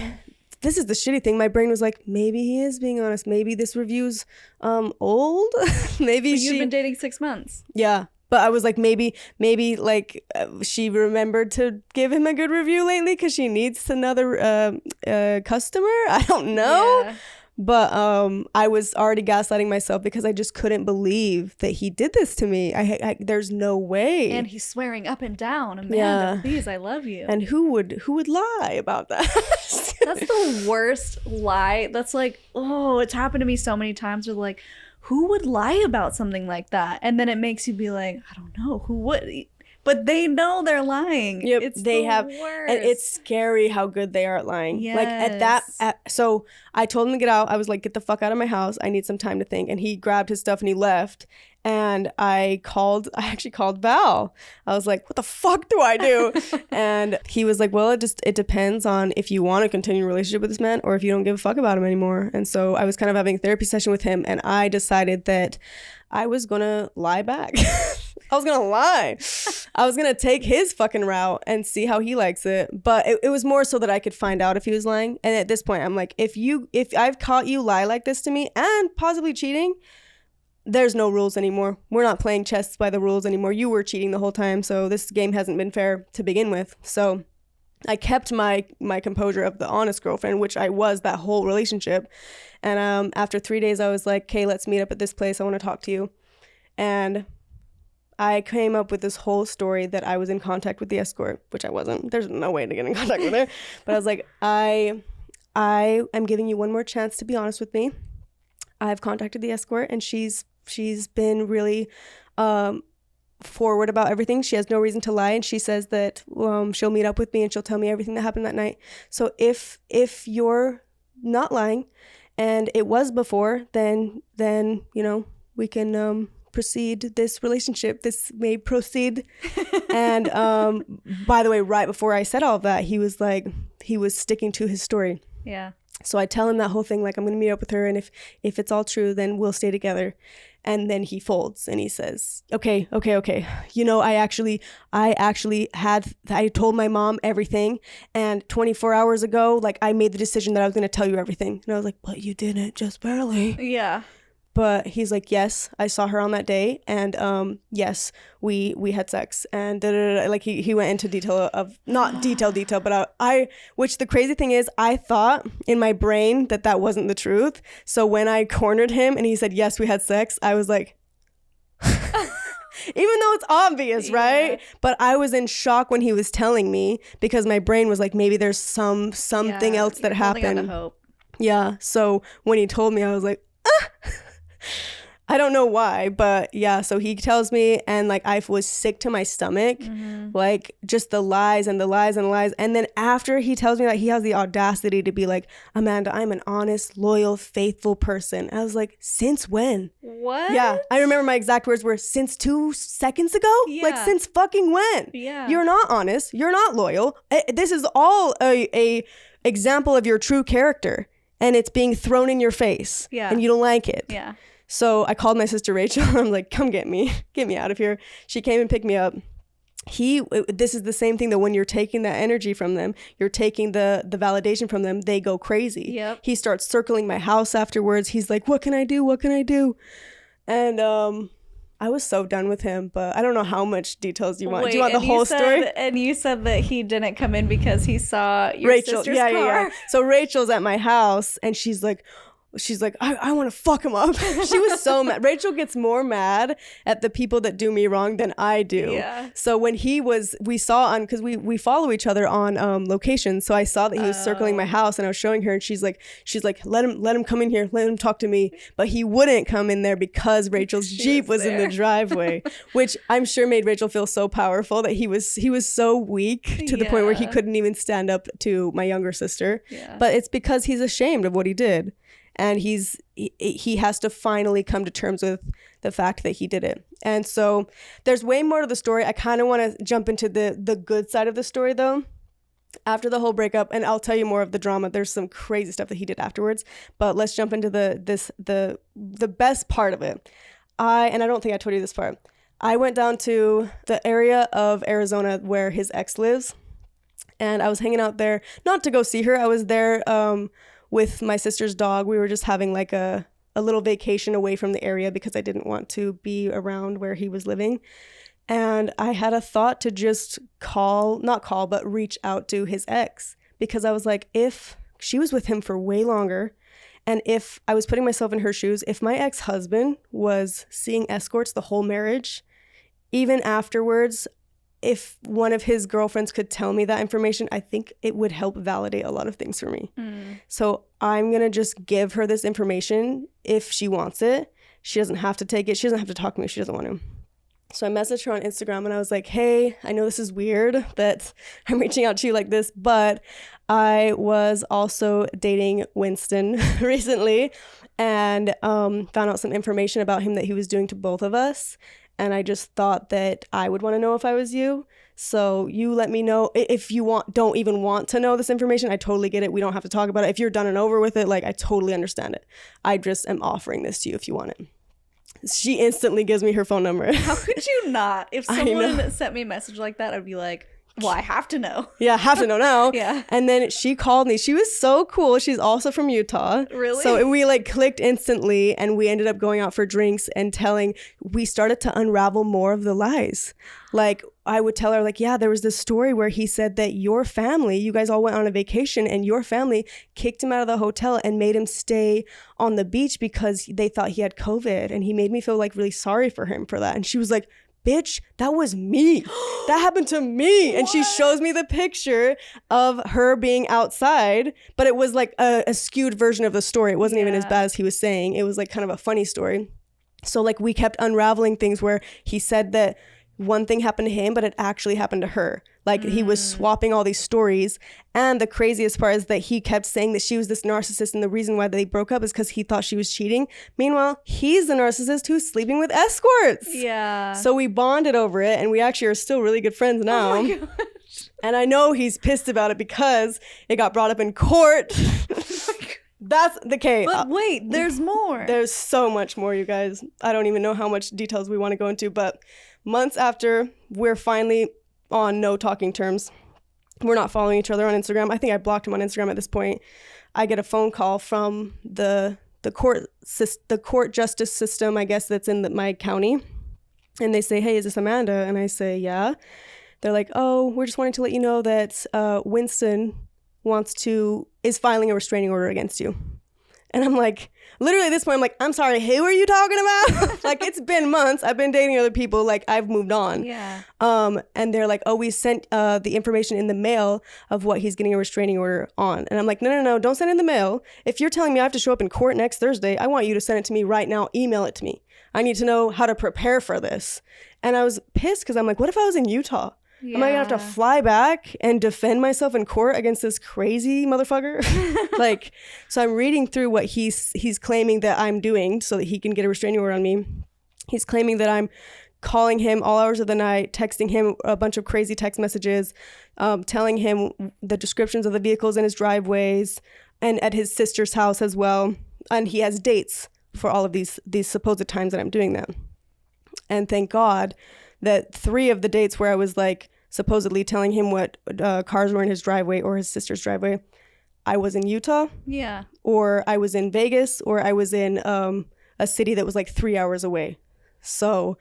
this is the shitty thing. My brain was like, maybe he is being honest. Maybe this review's old. Maybe you've been dating 6 months. Yeah. But I was like, maybe like she remembered to give him a good review lately because she needs another customer. I don't know. Yeah. But I was already gaslighting myself because I just couldn't believe that he did this to me. There's no way. And he's swearing up and down, Amanda, please, I love you. And who would lie about that? That's the worst lie. That's like, oh, it's happened to me so many times with like, who would lie about something like that? And then it makes you be like, I don't know, who would? But they know they're lying. Yep, it's they have, worst. And it's scary how good they are at lying. Yes. Like so I told him to get out. I was like, get the fuck out of my house. I need some time to think. And he grabbed his stuff and he left. And I actually called Val. I was like, what the fuck do I do? And he was like, well, it depends on if you want to continue a relationship with this man or if you don't give a fuck about him anymore. And so I was kind of having a therapy session with him, and I decided that I was gonna lie back. I was gonna lie. I was gonna take his fucking route and see how he likes it. But it was more so that I could find out if he was lying. And at this point, I'm like, if I've caught you lie like this to me and possibly cheating, there's no rules anymore. We're not playing chess by the rules anymore. You were cheating the whole time, so this game hasn't been fair to begin with. So I kept my composure of the honest girlfriend, which I was that whole relationship. And after 3 days, I was like, okay, let's meet up at this place. I want to talk to you. And I came up with this whole story that I was in contact with the escort, which I wasn't. There's no way to get in contact with her. But I was like, I am giving you one more chance to be honest with me. I've contacted the escort, and she's been really forward about everything. She has no reason to lie, and she says that she'll meet up with me and she'll tell me everything that happened that night. So if you're not lying and it was before, then you know, we can proceed this relationship. This may proceed. And by the way, right before I said all of that, he was like, he was sticking to his story. Yeah. So I tell him that whole thing, like, I'm going to meet up with her, and if it's all true, then we'll stay together. And then he folds and he says, okay. You know, I told my mom everything, and 24 hours ago, like, I made the decision that I was going to tell you everything. And I was like, but you didn't, just barely. Yeah. but he's like, yes, I saw her on that day, and yes, we had sex, and like he went into detail of not detail, but I which the crazy thing is, I thought in my brain that wasn't the truth. So when I cornered him and he said, yes, we had sex, I was like, even though it's obvious, right? Yeah. But I was in shock when he was telling me, because my brain was like, maybe there's something else that happened. On to hope. Yeah. So when he told me, I was like, I don't know why, but yeah. So he tells me, and like I was sick to my stomach, like just the lies and the lies and the lies. And then after he tells me that he has the audacity to be like, Amanda, I'm an honest, loyal, faithful person. I was like, since when? What? Yeah. I remember my exact words were, since 2 seconds ago? Yeah. Like, since fucking when? Yeah. You're not honest. You're not loyal. This is all a example of your true character, and it's being thrown in your face. Yeah. And you don't like it. Yeah. So I called my sister Rachel. I'm like, come get me out of here. She came and picked me up. This is the same thing, that when you're taking that energy from them, you're taking the validation from them, they go crazy. Yep. He starts circling my house afterwards. He's like, what can I do? What can I do? And I was so done with him, but I don't know how much details you want. Do you want the whole story? And you said that he didn't come in because he saw your sister's car. Yeah. So Rachel's at my house, and she's like, I want to fuck him up. She was so mad. Rachel gets more mad at the people that do me wrong than I do. Yeah. So when we saw on, because we follow each other on location. So I saw that he was circling my house, and I was showing her, and she's like, let him come in here. Let him talk to me. But he wouldn't come in there because Rachel's Jeep was in the driveway, which I'm sure made Rachel feel so powerful that he was so weak to the point where he couldn't even stand up to my younger sister. Yeah. But it's because he's ashamed of what he did. And he has to finally come to terms with the fact that he did it. And so there's way more to the story. I kind of want to jump into the good side of the story, though, after the whole breakup. And I'll tell you more of the drama. There's some crazy stuff that he did afterwards. But let's jump into the best part of it. I don't think I told you this part. I went down to the area of Arizona where his ex lives. And I was hanging out there, not to go see her. I was there with my sister's dog. We were just having like a little vacation away from the area because I didn't want to be around where he was living. And I had a thought to just reach out to his ex, because I was like, if she was with him for way longer, and if I was putting myself in her shoes, if my ex-husband was seeing escorts the whole marriage, even afterwards, if one of his girlfriends could tell me that information, I think it would help validate a lot of things for me. So I'm going to just give her this information if she wants it. She doesn't have to take it. She doesn't have to talk to me if she doesn't want to. So I messaged her on Instagram, and I was like, hey, I know this is weird that I'm reaching out to you like this, but I was also dating Winston recently, and found out some information about him that he was doing to both of us. And I just thought that I would want to know if I was you. So you let me know if you don't even want to know this information. I totally get it. We don't have to talk about it. If you're done and over with it, like, I totally understand it. I just am offering this to you if you want it. She instantly gives me her phone number. How could you not? If someone sent me a message like that, I'd be like, well, I have to know. Yeah, I have to know now. Yeah. And then she called me. She was so cool. She's also from Utah. Really? So we like clicked instantly, and we ended up going out for drinks and we started to unravel more of the lies. Like, I would tell her, like, yeah, there was this story where he said that you guys all went on a vacation, and your family kicked him out of the hotel and made him stay on the beach because they thought he had COVID. And he made me feel like really sorry for him for that. And she was like, bitch, that was me. That happened to me. And she shows me the picture of her being outside, but it was like a skewed version of the story. It wasn't even as bad as he was saying. It was like kind of a funny story. So like we kept unraveling things where he said that one thing happened to him, but it actually happened to her. Like he was swapping all these stories. And the craziest part is that he kept saying that she was this narcissist, and the reason why they broke up is because he thought she was cheating. Meanwhile, he's the narcissist who's sleeping with escorts. Yeah. So we bonded over it, and we actually are still really good friends now. Oh my gosh. And I know he's pissed about it because it got brought up in court. That's the case. But wait, there's more. There's so much more, you guys. I don't even know how much details we want to go into, but months after, we're finally on no talking terms. We're not following each other on Instagram. I think I blocked him on Instagram at this point. I get a phone call from the the court justice system, I guess, that's in my county. And they say, hey, is this Amanda? And I say, yeah. They're like, oh, we're just wanting to let you know that Winston is filing a restraining order against you. And I'm like, literally at this point, I'm like, I'm sorry, who are you talking about? Like, it's been months. I've been dating other people. Like, I've moved on. Yeah. And they're like, oh, we sent the information in the mail of what he's getting a restraining order on. And I'm like, no, don't send it in the mail. If you're telling me I have to show up in court next Thursday, I want you to send it to me right now. Email it to me. I need to know how to prepare for this. And I was pissed because I'm like, what if I was in Utah? Yeah. Am I gonna have to fly back and defend myself in court against this crazy motherfucker? Like, so I'm reading through what he's claiming that I'm doing so that he can get a restraining order on me. He's claiming that I'm calling him all hours of the night, texting him a bunch of crazy text messages, telling him the descriptions of the vehicles in his driveways and at his sister's house as well. And he has dates for all of these supposed times that I'm doing that. And thank God that 3 of the dates where I was like supposedly telling him what cars were in his driveway or his sister's driveway, I was in Utah. Yeah. Or I was in Vegas, or I was in a city that was like 3 hours away. So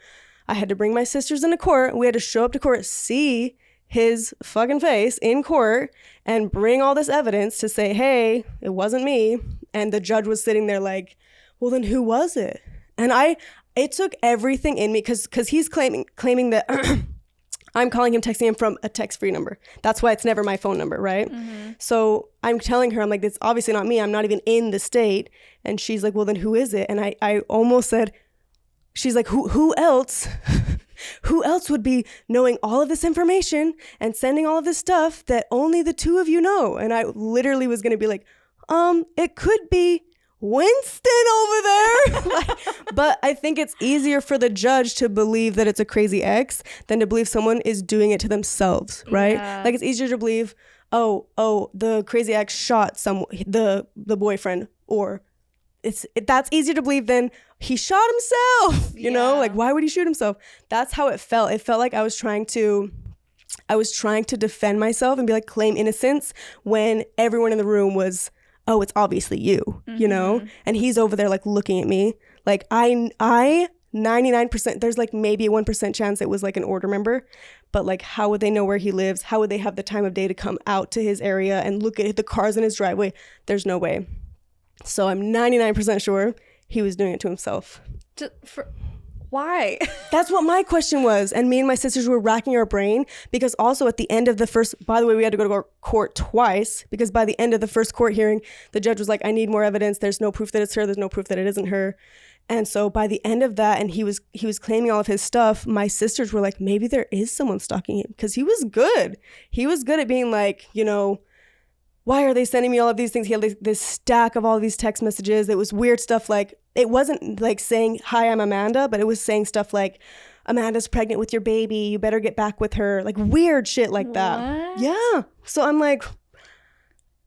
I had to bring my sisters into court. We had to show up to court, see his fucking face in court, and bring all this evidence to say, hey, it wasn't me. And the judge was sitting there like, well, then who was it? And it took everything in me because he's claiming that I'm calling him, texting him from a text-free number. That's why it's never my phone number, right? Mm-hmm. So I'm telling her, I'm like, it's obviously not me. I'm not even in the state. And she's like, well, then who is it? And I almost said, she's like, who else? Who else would be knowing all of this information and sending all of this stuff that only the 2 of you know? And I literally was going to be like, it could be Winston over there. But I think it's easier for the judge to believe that it's a crazy ex than to believe someone is doing it to themselves, right? Yeah. Like, it's easier to believe, oh, the crazy ex shot the boyfriend, or that's easier to believe than he shot himself, you know? Like, why would he shoot himself? That's how it felt. It felt like I was trying to defend myself and be like, claim innocence, when everyone in the room was, oh, it's obviously you, you know? And he's over there like looking at me. Like, I 99%, there's like maybe a 1% chance it was like an order member, but like, how would they know where he lives? How would they have the time of day to come out to his area and look at the cars in his driveway? There's no way. So I'm 99% sure he was doing it to himself. Why? That's what my question was. And me and my sisters were racking our brain, because also at the end of the first, by the way, we had to go to court twice, because by the end of the first court hearing, the judge was like, I need more evidence. There's no proof that it's her. There's no proof that it isn't her. And so by the end of that, and he was claiming all of his stuff, my sisters were like, maybe there is someone stalking him, because he was good. He was good at being like, you know, why are they sending me all of these things? He had this stack of all of these text messages. It was weird stuff. Like, it wasn't like saying, hi, I'm Amanda, but it was saying stuff like, Amanda's pregnant with your baby. You better get back with her. Like, weird shit like that. What? Yeah. So I'm like,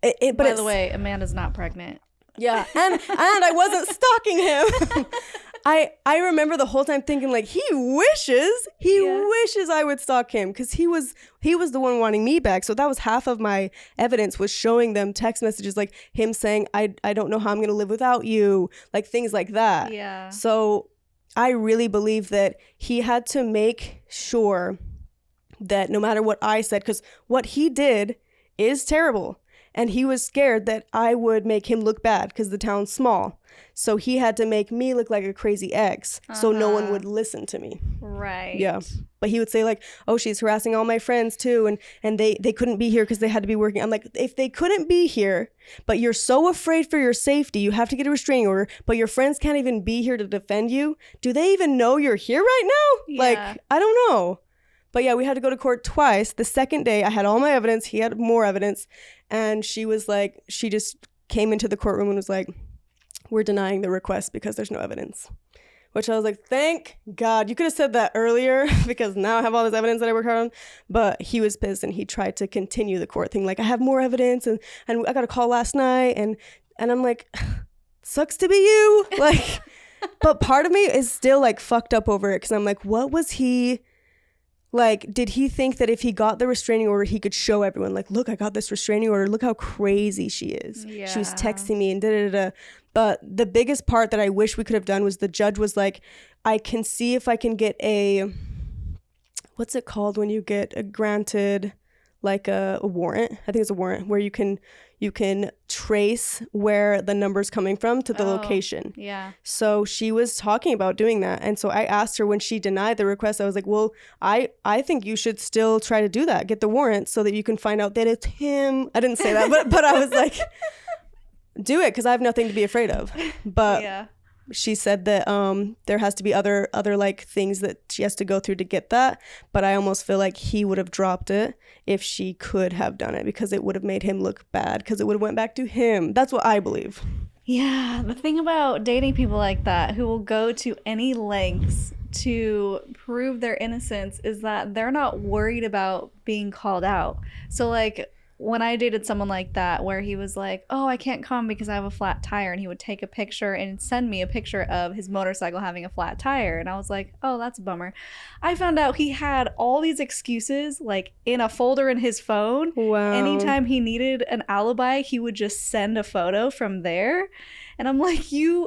but by the way, Amanda's not pregnant. Yeah. And I wasn't stalking him. I remember the whole time thinking like, he wishes I would stalk him, because he was the one wanting me back. So that was half of my evidence, was showing them text messages like him saying, I don't know how I'm going to live without you, like things like that. Yeah. So I really believe that he had to make sure that no matter what I said, because what he did is terrible. And he was scared that I would make him look bad because the town's small. So he had to make me look like a crazy ex, so no one would listen to me. Right. Yeah. But he would say like, oh, she's harassing all my friends too. And they couldn't be here because they had to be working. I'm like, if they couldn't be here, but you're so afraid for your safety, you have to get a restraining order, but your friends can't even be here to defend you. Do they even know you're here right now? Yeah. Like, I don't know. But yeah, we had to go to court twice. The second day, I had all my evidence. He had more evidence. And she was like, she just came into the courtroom and was like, we're denying the request because there's no evidence. Which I was like, thank God. You could have said that earlier, because now I have all this evidence that I work hard on. But he was pissed, and he tried to continue the court thing. Like, I have more evidence, and I got a call last night. And I'm like, sucks to be you. Like, but part of me is still like fucked up over it, because I'm like, what was he Like, did he think that if he got the restraining order, he could show everyone, like, look, I got this restraining order. Look how crazy she is. Yeah. She was texting me and da-da-da-da. But the biggest part that I wish we could have done was the judge was like, I can see if I can get a, what's it called when you get a granted, like a warrant? I think it's a warrant where you can trace where the number's coming from to the location. Yeah. So she was talking about doing that. And so I asked her when she denied the request, I was like, well, I think you should still try to do that. Get the warrant so that you can find out that it's him. I didn't say that, but I was like, do it because I have nothing to be afraid of. But yeah. She said that there has to be other like things that she has to go through to get that. But I almost feel like he would have dropped it if she could have done it because it would have made him look bad because it would have went back to him. That's what I believe. Yeah. The thing about dating people like that who will go to any lengths to prove their innocence is that they're not worried about being called out. So like, when I dated someone like that where he was like, oh, I can't come because I have a flat tire, and he would take a picture and send me a picture of his motorcycle having a flat tire, and I was like, oh, that's a bummer. I found out he had all these excuses like in a folder in his phone. Wow. Anytime he needed an alibi, he would just send a photo from there. And I'm like, he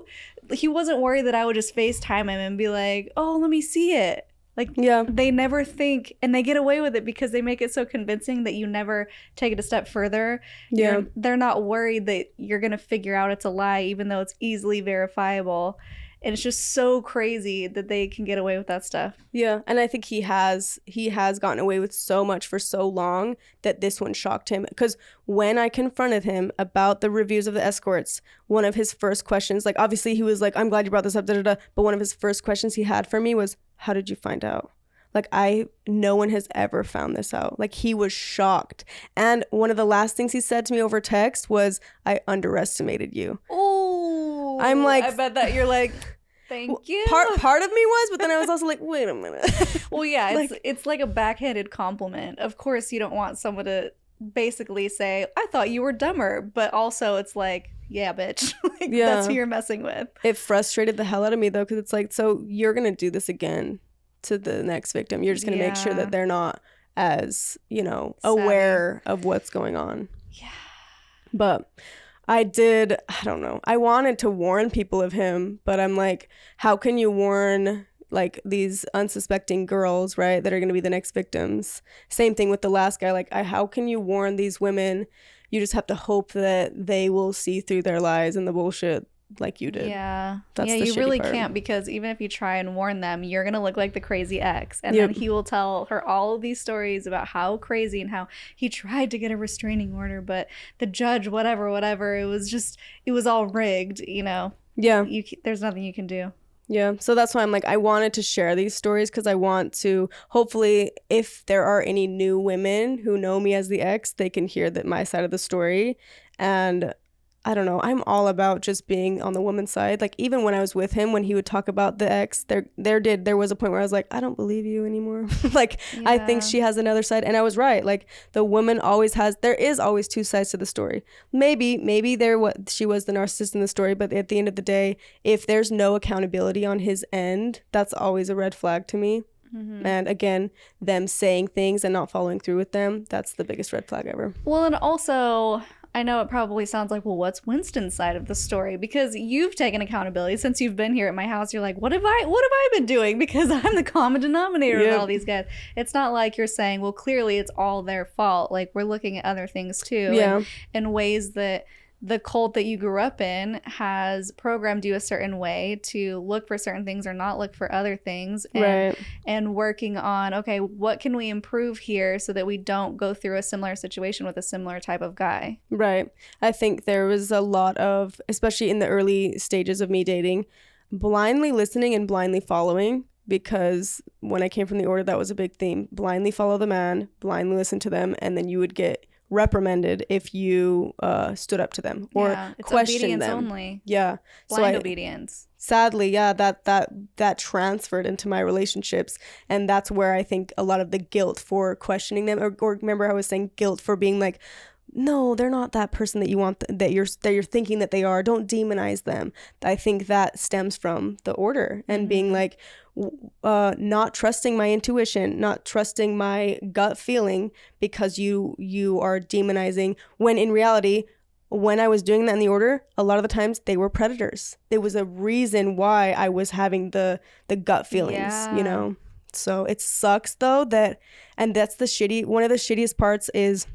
wasn't worried that I would just FaceTime him and be like, oh, let me see it. Like, yeah. They never think, and they get away with it because they make it so convincing that you never take it a step further. Yeah. They're not worried that you're going to figure out it's a lie, even though it's easily verifiable. And it's just so crazy that they can get away with that stuff. Yeah, and I think he has gotten away with so much for so long that this one shocked him. Because when I confronted him about the reviews of the escorts, one of his first questions, like obviously he was like, I'm glad you brought this up, da-da-da. But one of his first questions he had for me was, how did you find out? Like, no one has ever found this out. Like, he was shocked. And one of the last things he said to me over text was, I underestimated you. Oh, I'm like, I bet that you're like, thank you. Part of me was, but then I was also like, wait a minute. Well, yeah, it's like a backhanded compliment. Of course, you don't want someone to basically say, I thought you were dumber. But also, it's like, yeah, bitch. Like, yeah. That's who you're messing with. It frustrated the hell out of me, though, because it's like, so you're going to do this again to the next victim. You're just going to make sure that they're not as, aware of what's going on. Yeah. But I don't know. I wanted to warn people of him, but I'm like, how can you warn like these unsuspecting girls, right, that are going to be the next victims? Same thing with the last guy. Like, how can you warn these women? You just have to hope that they will see through their lies and the bullshit like you did. Yeah. That's yeah, the you shitty really part. Can't, because even if you try and warn them, you're going to look like the crazy ex. And then he will tell her all of these stories about how crazy and how he tried to get a restraining order, but the judge, whatever, it was all rigged, Yeah. There's nothing you can do. Yeah. So that's why I'm like, I wanted to share these stories because I want to, hopefully, if there are any new women who know me as the ex, they can hear my side of the story. And I don't know, I'm all about just being on the woman's side. Like, even when I was with him, when he would talk about the ex, there was a point where I was like, I don't believe you anymore. Like, yeah. I think she has another side. And I was right. Like, the woman there is always two sides to the story. Maybe she was the narcissist in the story, but at the end of the day, if there's no accountability on his end, that's always a red flag to me. Mm-hmm. And again, them saying things and not following through with them, that's the biggest red flag ever. Well, and also, I know it probably sounds like, well, what's Winston's side of the story? Because you've taken accountability since you've been here at my house. You're like, what have I been doing? Because I'm the common denominator of all these guys. It's not like you're saying, well, clearly it's all their fault. Like, we're looking at other things too. Yeah. And ways that the cult that you grew up in has programmed you a certain way to look for certain things or not look for other things. And working on, okay, what can we improve here so that we don't go through a similar situation with a similar type of guy? Right. I think there was a lot of, especially in the early stages of me dating, blindly listening and blindly following. Because when I came from the order, that was a big theme. Blindly follow the man, blindly listen to them, and then you would get reprimanded if you stood up to them or questioned them. Only. Yeah. Blind obedience. Sadly, yeah, that transferred into my relationships, and that's where I think a lot of the guilt for questioning them, or remember I was saying guilt for being like, no, they're not that person that you want, that you're thinking that they are. Don't demonize them. I think that stems from the order and being like, not trusting my intuition, not trusting my gut feeling because you are demonizing, when in reality, when I was doing that in the order, a lot of the times they were predators. There was a reason why I was having the gut feelings, you know? So it sucks though and that's one of the shittiest parts is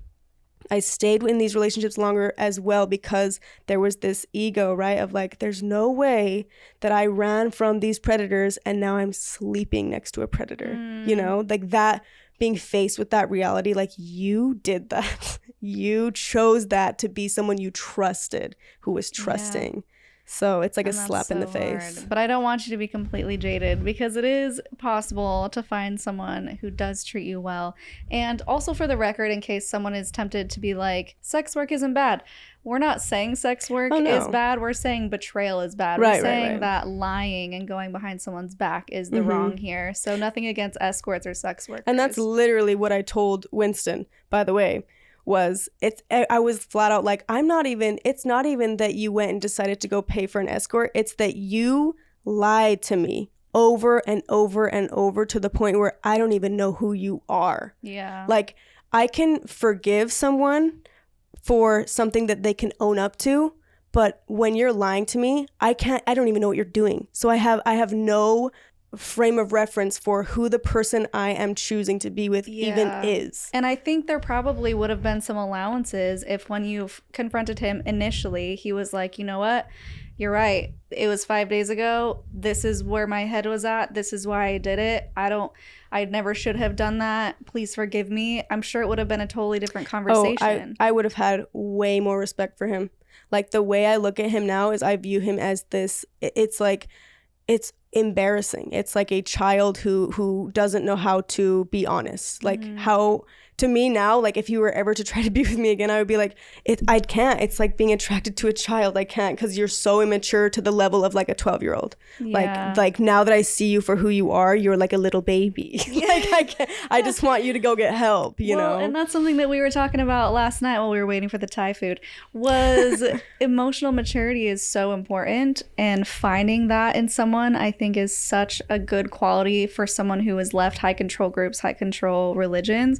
I stayed in these relationships longer as well because there was this ego, right? Of like, there's no way that I ran from these predators and now I'm sleeping next to a predator, you know? Like that, being faced with that reality, like you did that. You chose that to be someone you trusted, who was trusting. Yeah. So it's like a slap in the face. Hard. But I don't want you to be completely jaded because it is possible to find someone who does treat you well. And also for the record, in case someone is tempted to be like, sex work isn't bad. We're not saying sex work is bad. We're saying betrayal is bad. We're saying that lying and going behind someone's back is the wrong here. So nothing against escorts or sex workers. And that's literally what I told Winston, by the way. I was flat out like, it's not even that you went and decided to go pay for an escort. It's that you lied to me over and over and over to the point where I don't even know who you are. Yeah. Like I can forgive someone for something that they can own up to, but when you're lying to me, I don't even know what you're doing. So I have no frame of reference for who the person I am choosing to be with even is. And I think there probably would have been some allowances if when you confronted him initially, he was like, you know what? You're right. It was 5 days ago. This is where my head was at. This is why I did it. I never should have done that. Please forgive me. I'm sure it would have been a totally different conversation. I would have had way more respect for him. Like the way I look at him now is I view him as this, it's embarrassing. It's like a child who doesn't know how to be honest. Like how, to me now, like if you were ever to try to be with me again, I would be like, I can't. It's like being attracted to a child. I can't, because you're so immature to the level of like a 12-year-old. Yeah. Like now that I see you for who you are, you're like a little baby. Like I can't, I just want you to go get help, you know? And that's something that we were talking about last night while we were waiting for the Thai food, was emotional maturity is so important, and finding that in someone I think is such a good quality for someone who has left high control groups, high control religions.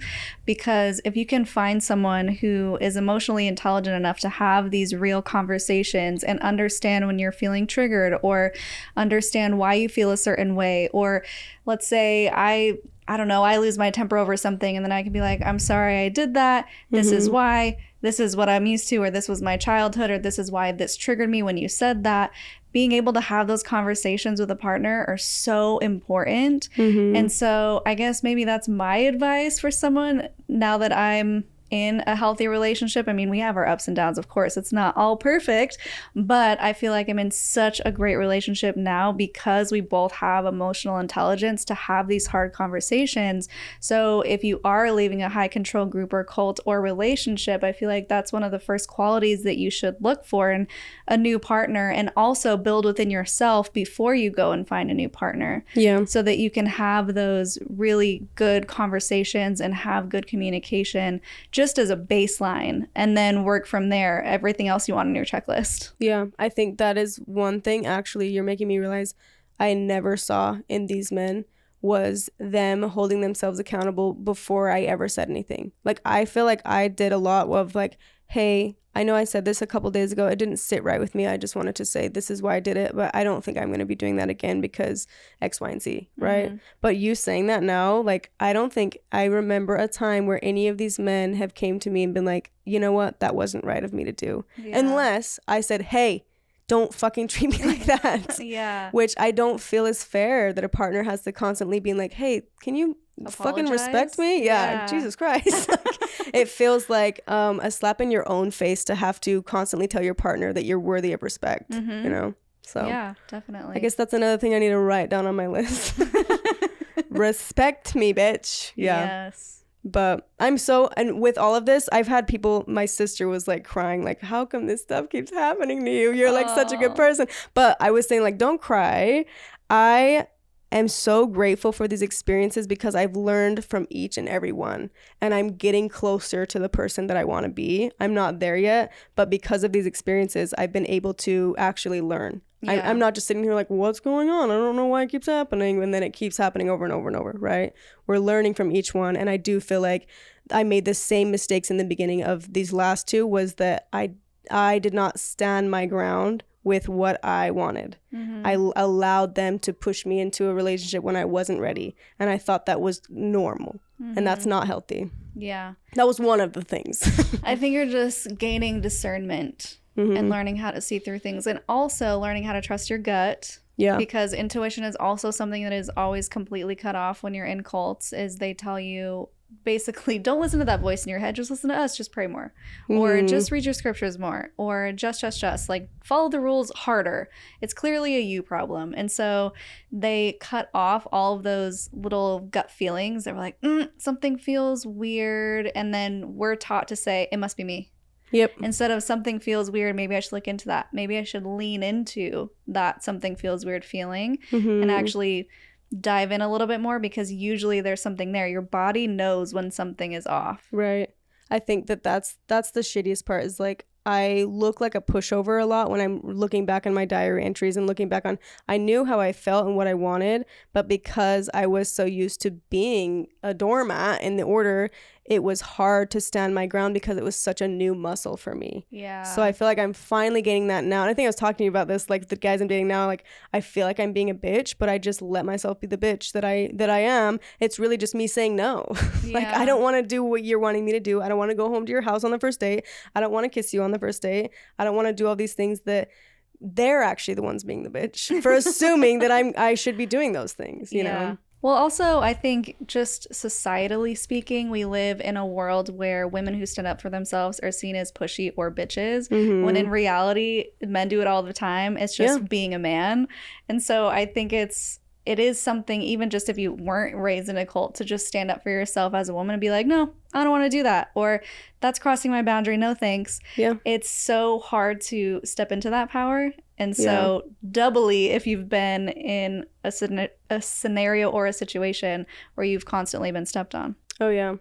Because if you can find someone who is emotionally intelligent enough to have these real conversations and understand when you're feeling triggered, or understand why you feel a certain way, or let's say I don't know, I lose my temper over something and then I can be like, I'm sorry I did that. This is why. This is what I'm used to, or this was my childhood, or this is why this triggered me when you said that. Being able to have those conversations with a partner are so important. And so I guess maybe that's my advice for someone now that I'm in a healthy relationship. I mean, we have our ups and downs, of course. It's not all perfect, but I feel like I'm in such a great relationship now because we both have emotional intelligence to have these hard conversations. So if you are leaving a high control group or cult or relationship, I feel like that's one of the first qualities that you should look for in a new partner, and also build within yourself before you go and find a new partner. Yeah. So that you can have those really good conversations and have good communication just as a baseline, and then work from there, everything else you want on your checklist. Yeah, I think that is one thing actually you're making me realize I never saw in these men, was them holding themselves accountable before I ever said anything. Like I feel like I did a lot of like, hey, I know I said this a couple days ago. It didn't sit right with me. I just wanted to say this is why I did it, but I don't think I'm going to be doing that again because X, Y, and Z, right? But you saying that now, like, I don't think I remember a time where any of these men have came to me and been like, you know what, that wasn't right of me to do. Yeah. Unless I said, hey, don't fucking treat me like that. Yeah. Which I don't feel is fair, that a partner has to constantly be like, hey, can you fucking respect me? Yeah. Jesus Christ. Like, it feels like a slap in your own face to have to constantly tell your partner that you're worthy of respect, you know? So yeah, definitely. I guess that's another thing I need to write down on my list. Respect me, bitch. Yeah. Yes. But and with all of this, I've had people, my sister was like crying, like, how come this stuff keeps happening to you? You're like such a good person. But I was saying, like, don't cry. I am so grateful for these experiences because I've learned from each and every one, and I'm getting closer to the person that I want to be. I'm not there yet, but because of these experiences, I've been able to actually learn. Yeah. I'm not just sitting here like, what's going on? I don't know why it keeps happening. And then it keeps happening over and over and over, right? We're learning from each one. And I do feel like I made the same mistakes in the beginning of these last two, was that I did not stand my ground with what I wanted. Mm-hmm. I allowed them to push me into a relationship when I wasn't ready. And I thought that was normal. Mm-hmm. And that's not healthy. Yeah. That was one of the things. I think you're just gaining discernment. Mm-hmm. And learning how to see through things, and also learning how to trust your gut. Yeah. Because intuition is also something that is always completely cut off when you're in cults, is they tell you basically, don't listen to that voice in your head, just listen to us, just pray more. Mm-hmm. Or just read your scriptures more. Or just. Like, follow the rules harder. It's clearly a you problem. And so they cut off all of those little gut feelings. They were like, something feels weird. And then we're taught to say, it must be me. Yep. Instead of something feels weird, maybe I should look into that. Maybe I should lean into that something feels weird feeling, mm-hmm. and actually dive in a little bit more, because usually there's something there. Your body knows when something is off. Right. I think that's the shittiest part, is like, I look like a pushover a lot when I'm looking back on my diary entries and looking back on, I knew how I felt and what I wanted, but because I was so used to being a doormat in the order, it was hard to stand my ground because it was such a new muscle for me. Yeah. So I feel like I'm finally gaining that now. And I think I was talking to you about this, like the guys I'm dating now, like I feel like I'm being a bitch, but I just let myself be the bitch that I am. It's really just me saying no. Yeah. Like, I don't want to do what you're wanting me to do. I don't want to go home to your house on the first date. I don't want to kiss you on the first date. I don't want to do all these things that they're actually the ones being the bitch for assuming that I should be doing those things, you know? Well, also, I think just societally speaking, we live in a world where women who stand up for themselves are seen as pushy or bitches, mm-hmm. when in reality, men do it all the time. It's just being a man. And so I think it is something, even just if you weren't raised in a cult, to just stand up for yourself as a woman and be like, no, I don't want to do that. Or that's crossing my boundary. No, thanks. Yeah. It's so hard to step into that power. And so doubly if you've been in a scenario or a situation where you've constantly been stepped on. Oh, yeah.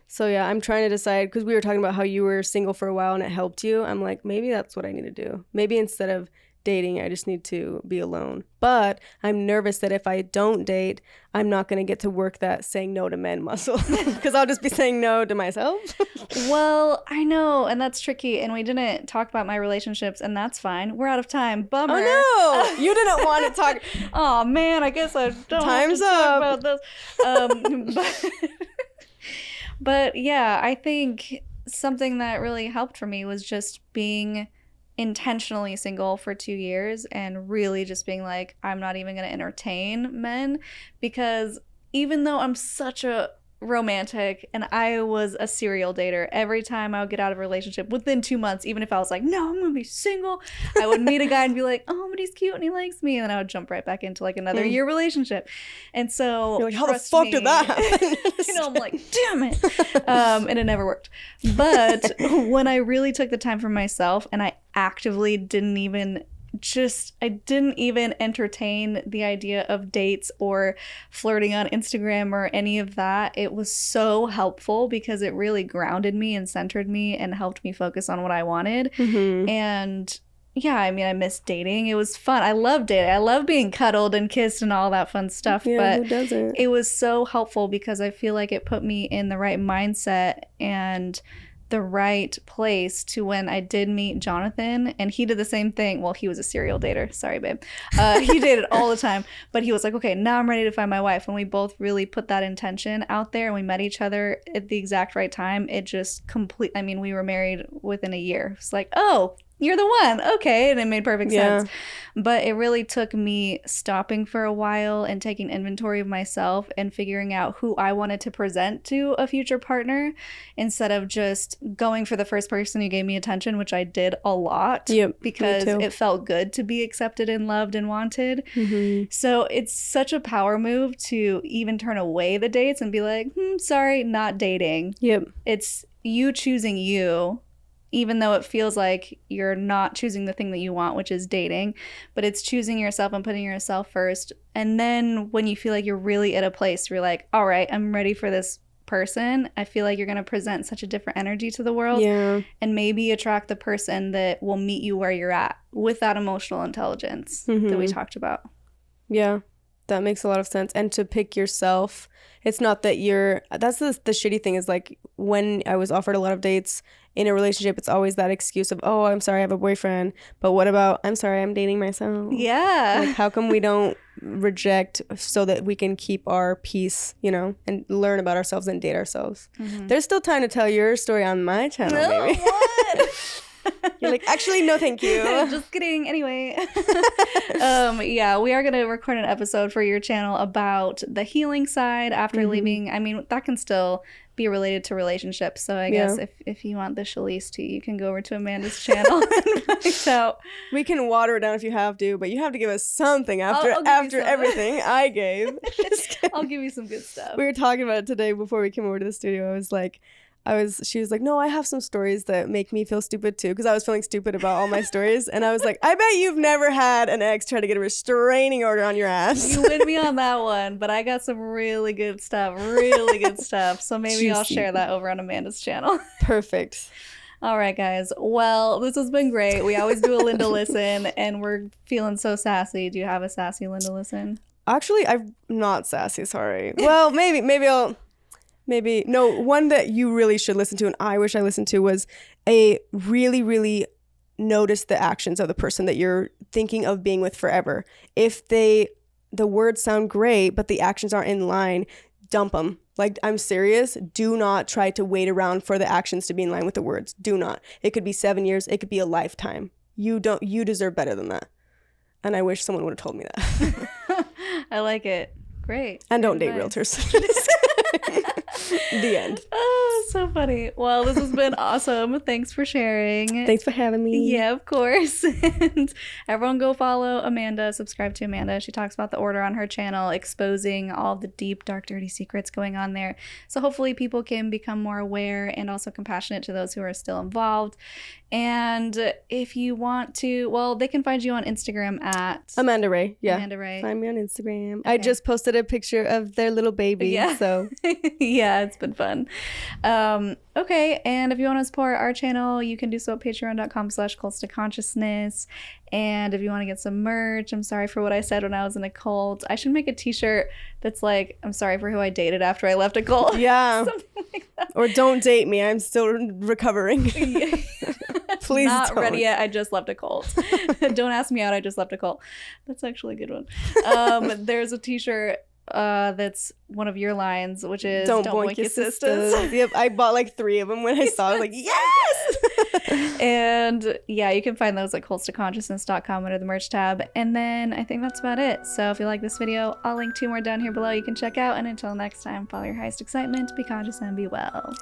So, yeah, I'm trying to decide, because we were talking about how you were single for a while and it helped you. I'm like, maybe that's what I need to do. Maybe instead of dating, I just need to be alone. But I'm nervous that if I don't date, I'm not going to get to work that saying no to men muscle, because I'll just be saying no to myself. Well, I know, and that's tricky, and we didn't talk about my relationships, and that's fine. We're out of time. Bummer. Oh, no! You didn't want to talk. Oh, man, I guess I don't Time's have to talk about this. But yeah, I think something that really helped for me was just being intentionally single for 2 years and really just being like, I'm not even going to entertain men, because even though I'm such a romantic and I was a serial dater, every time I would get out of a relationship within 2 months, even if I was like, no, I'm gonna be single, I would meet a guy and be like, oh, but he's cute and he likes me, and then I would jump right back into like another year relationship. And so you're like, how the fuck did that happen? You know, I'm like, damn it. And it never worked. But when I really took the time for myself and I actively didn't even entertain the idea of dates or flirting on Instagram or any of that, it was so helpful because it really grounded me and centered me and helped me focus on what I wanted. Mm-hmm. And yeah, I mean, I miss dating. It was fun. I love dating. I love being cuddled and kissed and all that fun stuff. Yeah, but who doesn't? It was so helpful because I feel like it put me in the right mindset and the right place to when I did meet Jonathan, and he did the same thing. Well, he was a serial dater. Sorry, babe. He dated all the time, but he was like, okay, now I'm ready to find my wife. When we both really put that intention out there and we met each other at the exact right time, it just I mean, we were married within a year. It's like, oh, you're the one. Okay. And it made perfect sense. But it really took me stopping for a while and taking inventory of myself and figuring out who I wanted to present to a future partner instead of just going for the first person who gave me attention, which I did a lot. Yep, because it felt good to be accepted and loved and wanted. Mm-hmm. So it's such a power move to even turn away the dates and be like, sorry, not dating. Yep. It's you choosing you even though it feels like you're not choosing the thing that you want, which is dating, but it's choosing yourself and putting yourself first. And then when you feel like you're really at a place where you're like, all right, I'm ready for this person, I feel like you're going to present such a different energy to the world, and maybe attract the person that will meet you where you're at with that emotional intelligence that we talked about. Yeah. That makes a lot of sense. And to pick yourself, it's not that that's the shitty thing is like when I was offered a lot of dates in a relationship, it's always that excuse of, oh, I'm sorry, I have a boyfriend. But what about, I'm sorry, I'm dating myself. Yeah. Like, how come we don't reject so that we can keep our peace, you know, and learn about ourselves and date ourselves? There's still time to tell your story on my channel, baby. What? You're like, actually, no, thank you. Just kidding. Anyway. Yeah, we are going to record an episode for your channel about the healing side after leaving. I mean, that can still be related to relationships. So I guess if you want the Shelise tea, you can go over to Amanda's channel and find out. We can water it down if you have to, but you have to give us something after everything I gave. I'll give you some good stuff. We were talking about it today before we came over to the studio. She was like, no, I have some stories that make me feel stupid too, because I was feeling stupid about all my stories. And I was like, I bet you've never had an ex try to get a restraining order on your ass. You win me on that one, but I got some really good stuff. So maybe I'll share that over on Amanda's channel. Perfect. All right, guys. Well, this has been great. We always do a Linda Listen, and we're feeling so sassy. Do you have a sassy Linda Listen? Actually, I'm not sassy, sorry. Well, no, one that you really should listen to and I wish I listened to was a really, really notice the actions of the person that you're thinking of being with forever. If the words sound great, but the actions aren't in line, dump them. Like, I'm serious. Do not try to wait around for the actions to be in line with the words. Do not. It could be 7 years. It could be a lifetime. You deserve better than that. And I wish someone would have told me that. I like it. Great. And don't date realtors. The end. Oh, so funny. Well, this has been awesome. Thanks for sharing. Thanks for having me. Yeah, of course. And everyone go follow Amanda, subscribe to Amanda. She talks about the order on her channel, exposing all the deep, dark, dirty secrets going on there. So hopefully people can become more aware and also compassionate to those who are still involved. And if you want to, well, they can find you on Instagram at Amanda Ray. Yeah. Amanda Ray. Find me on Instagram. Okay. I just posted a picture of their little baby. Yeah. So yeah, it's been fun. Okay. And if you want to support our channel, you can do so at patreon.com/cults to consciousness. And if you want to get some merch, I'm sorry for what I said when I was in a cult. I should make a t-shirt that's like, I'm sorry for who I dated after I left a cult. Yeah. Something like that. Or don't date me. I'm still recovering. Please Not don't. ready yet. I just left a cult. Don't ask me out. I just left a cult. That's actually a good one. There's a t-shirt that's one of your lines, which is don't boink your sisters. Yep, I bought like 3 of them when I saw it. I was like, yes. And yeah, you can find those at cultstoconsciousness.com under the merch tab. And then I think that's about it. So if you like this video, I'll link 2 more down here below you can check out. And until next time, follow your highest excitement, be conscious, and be well.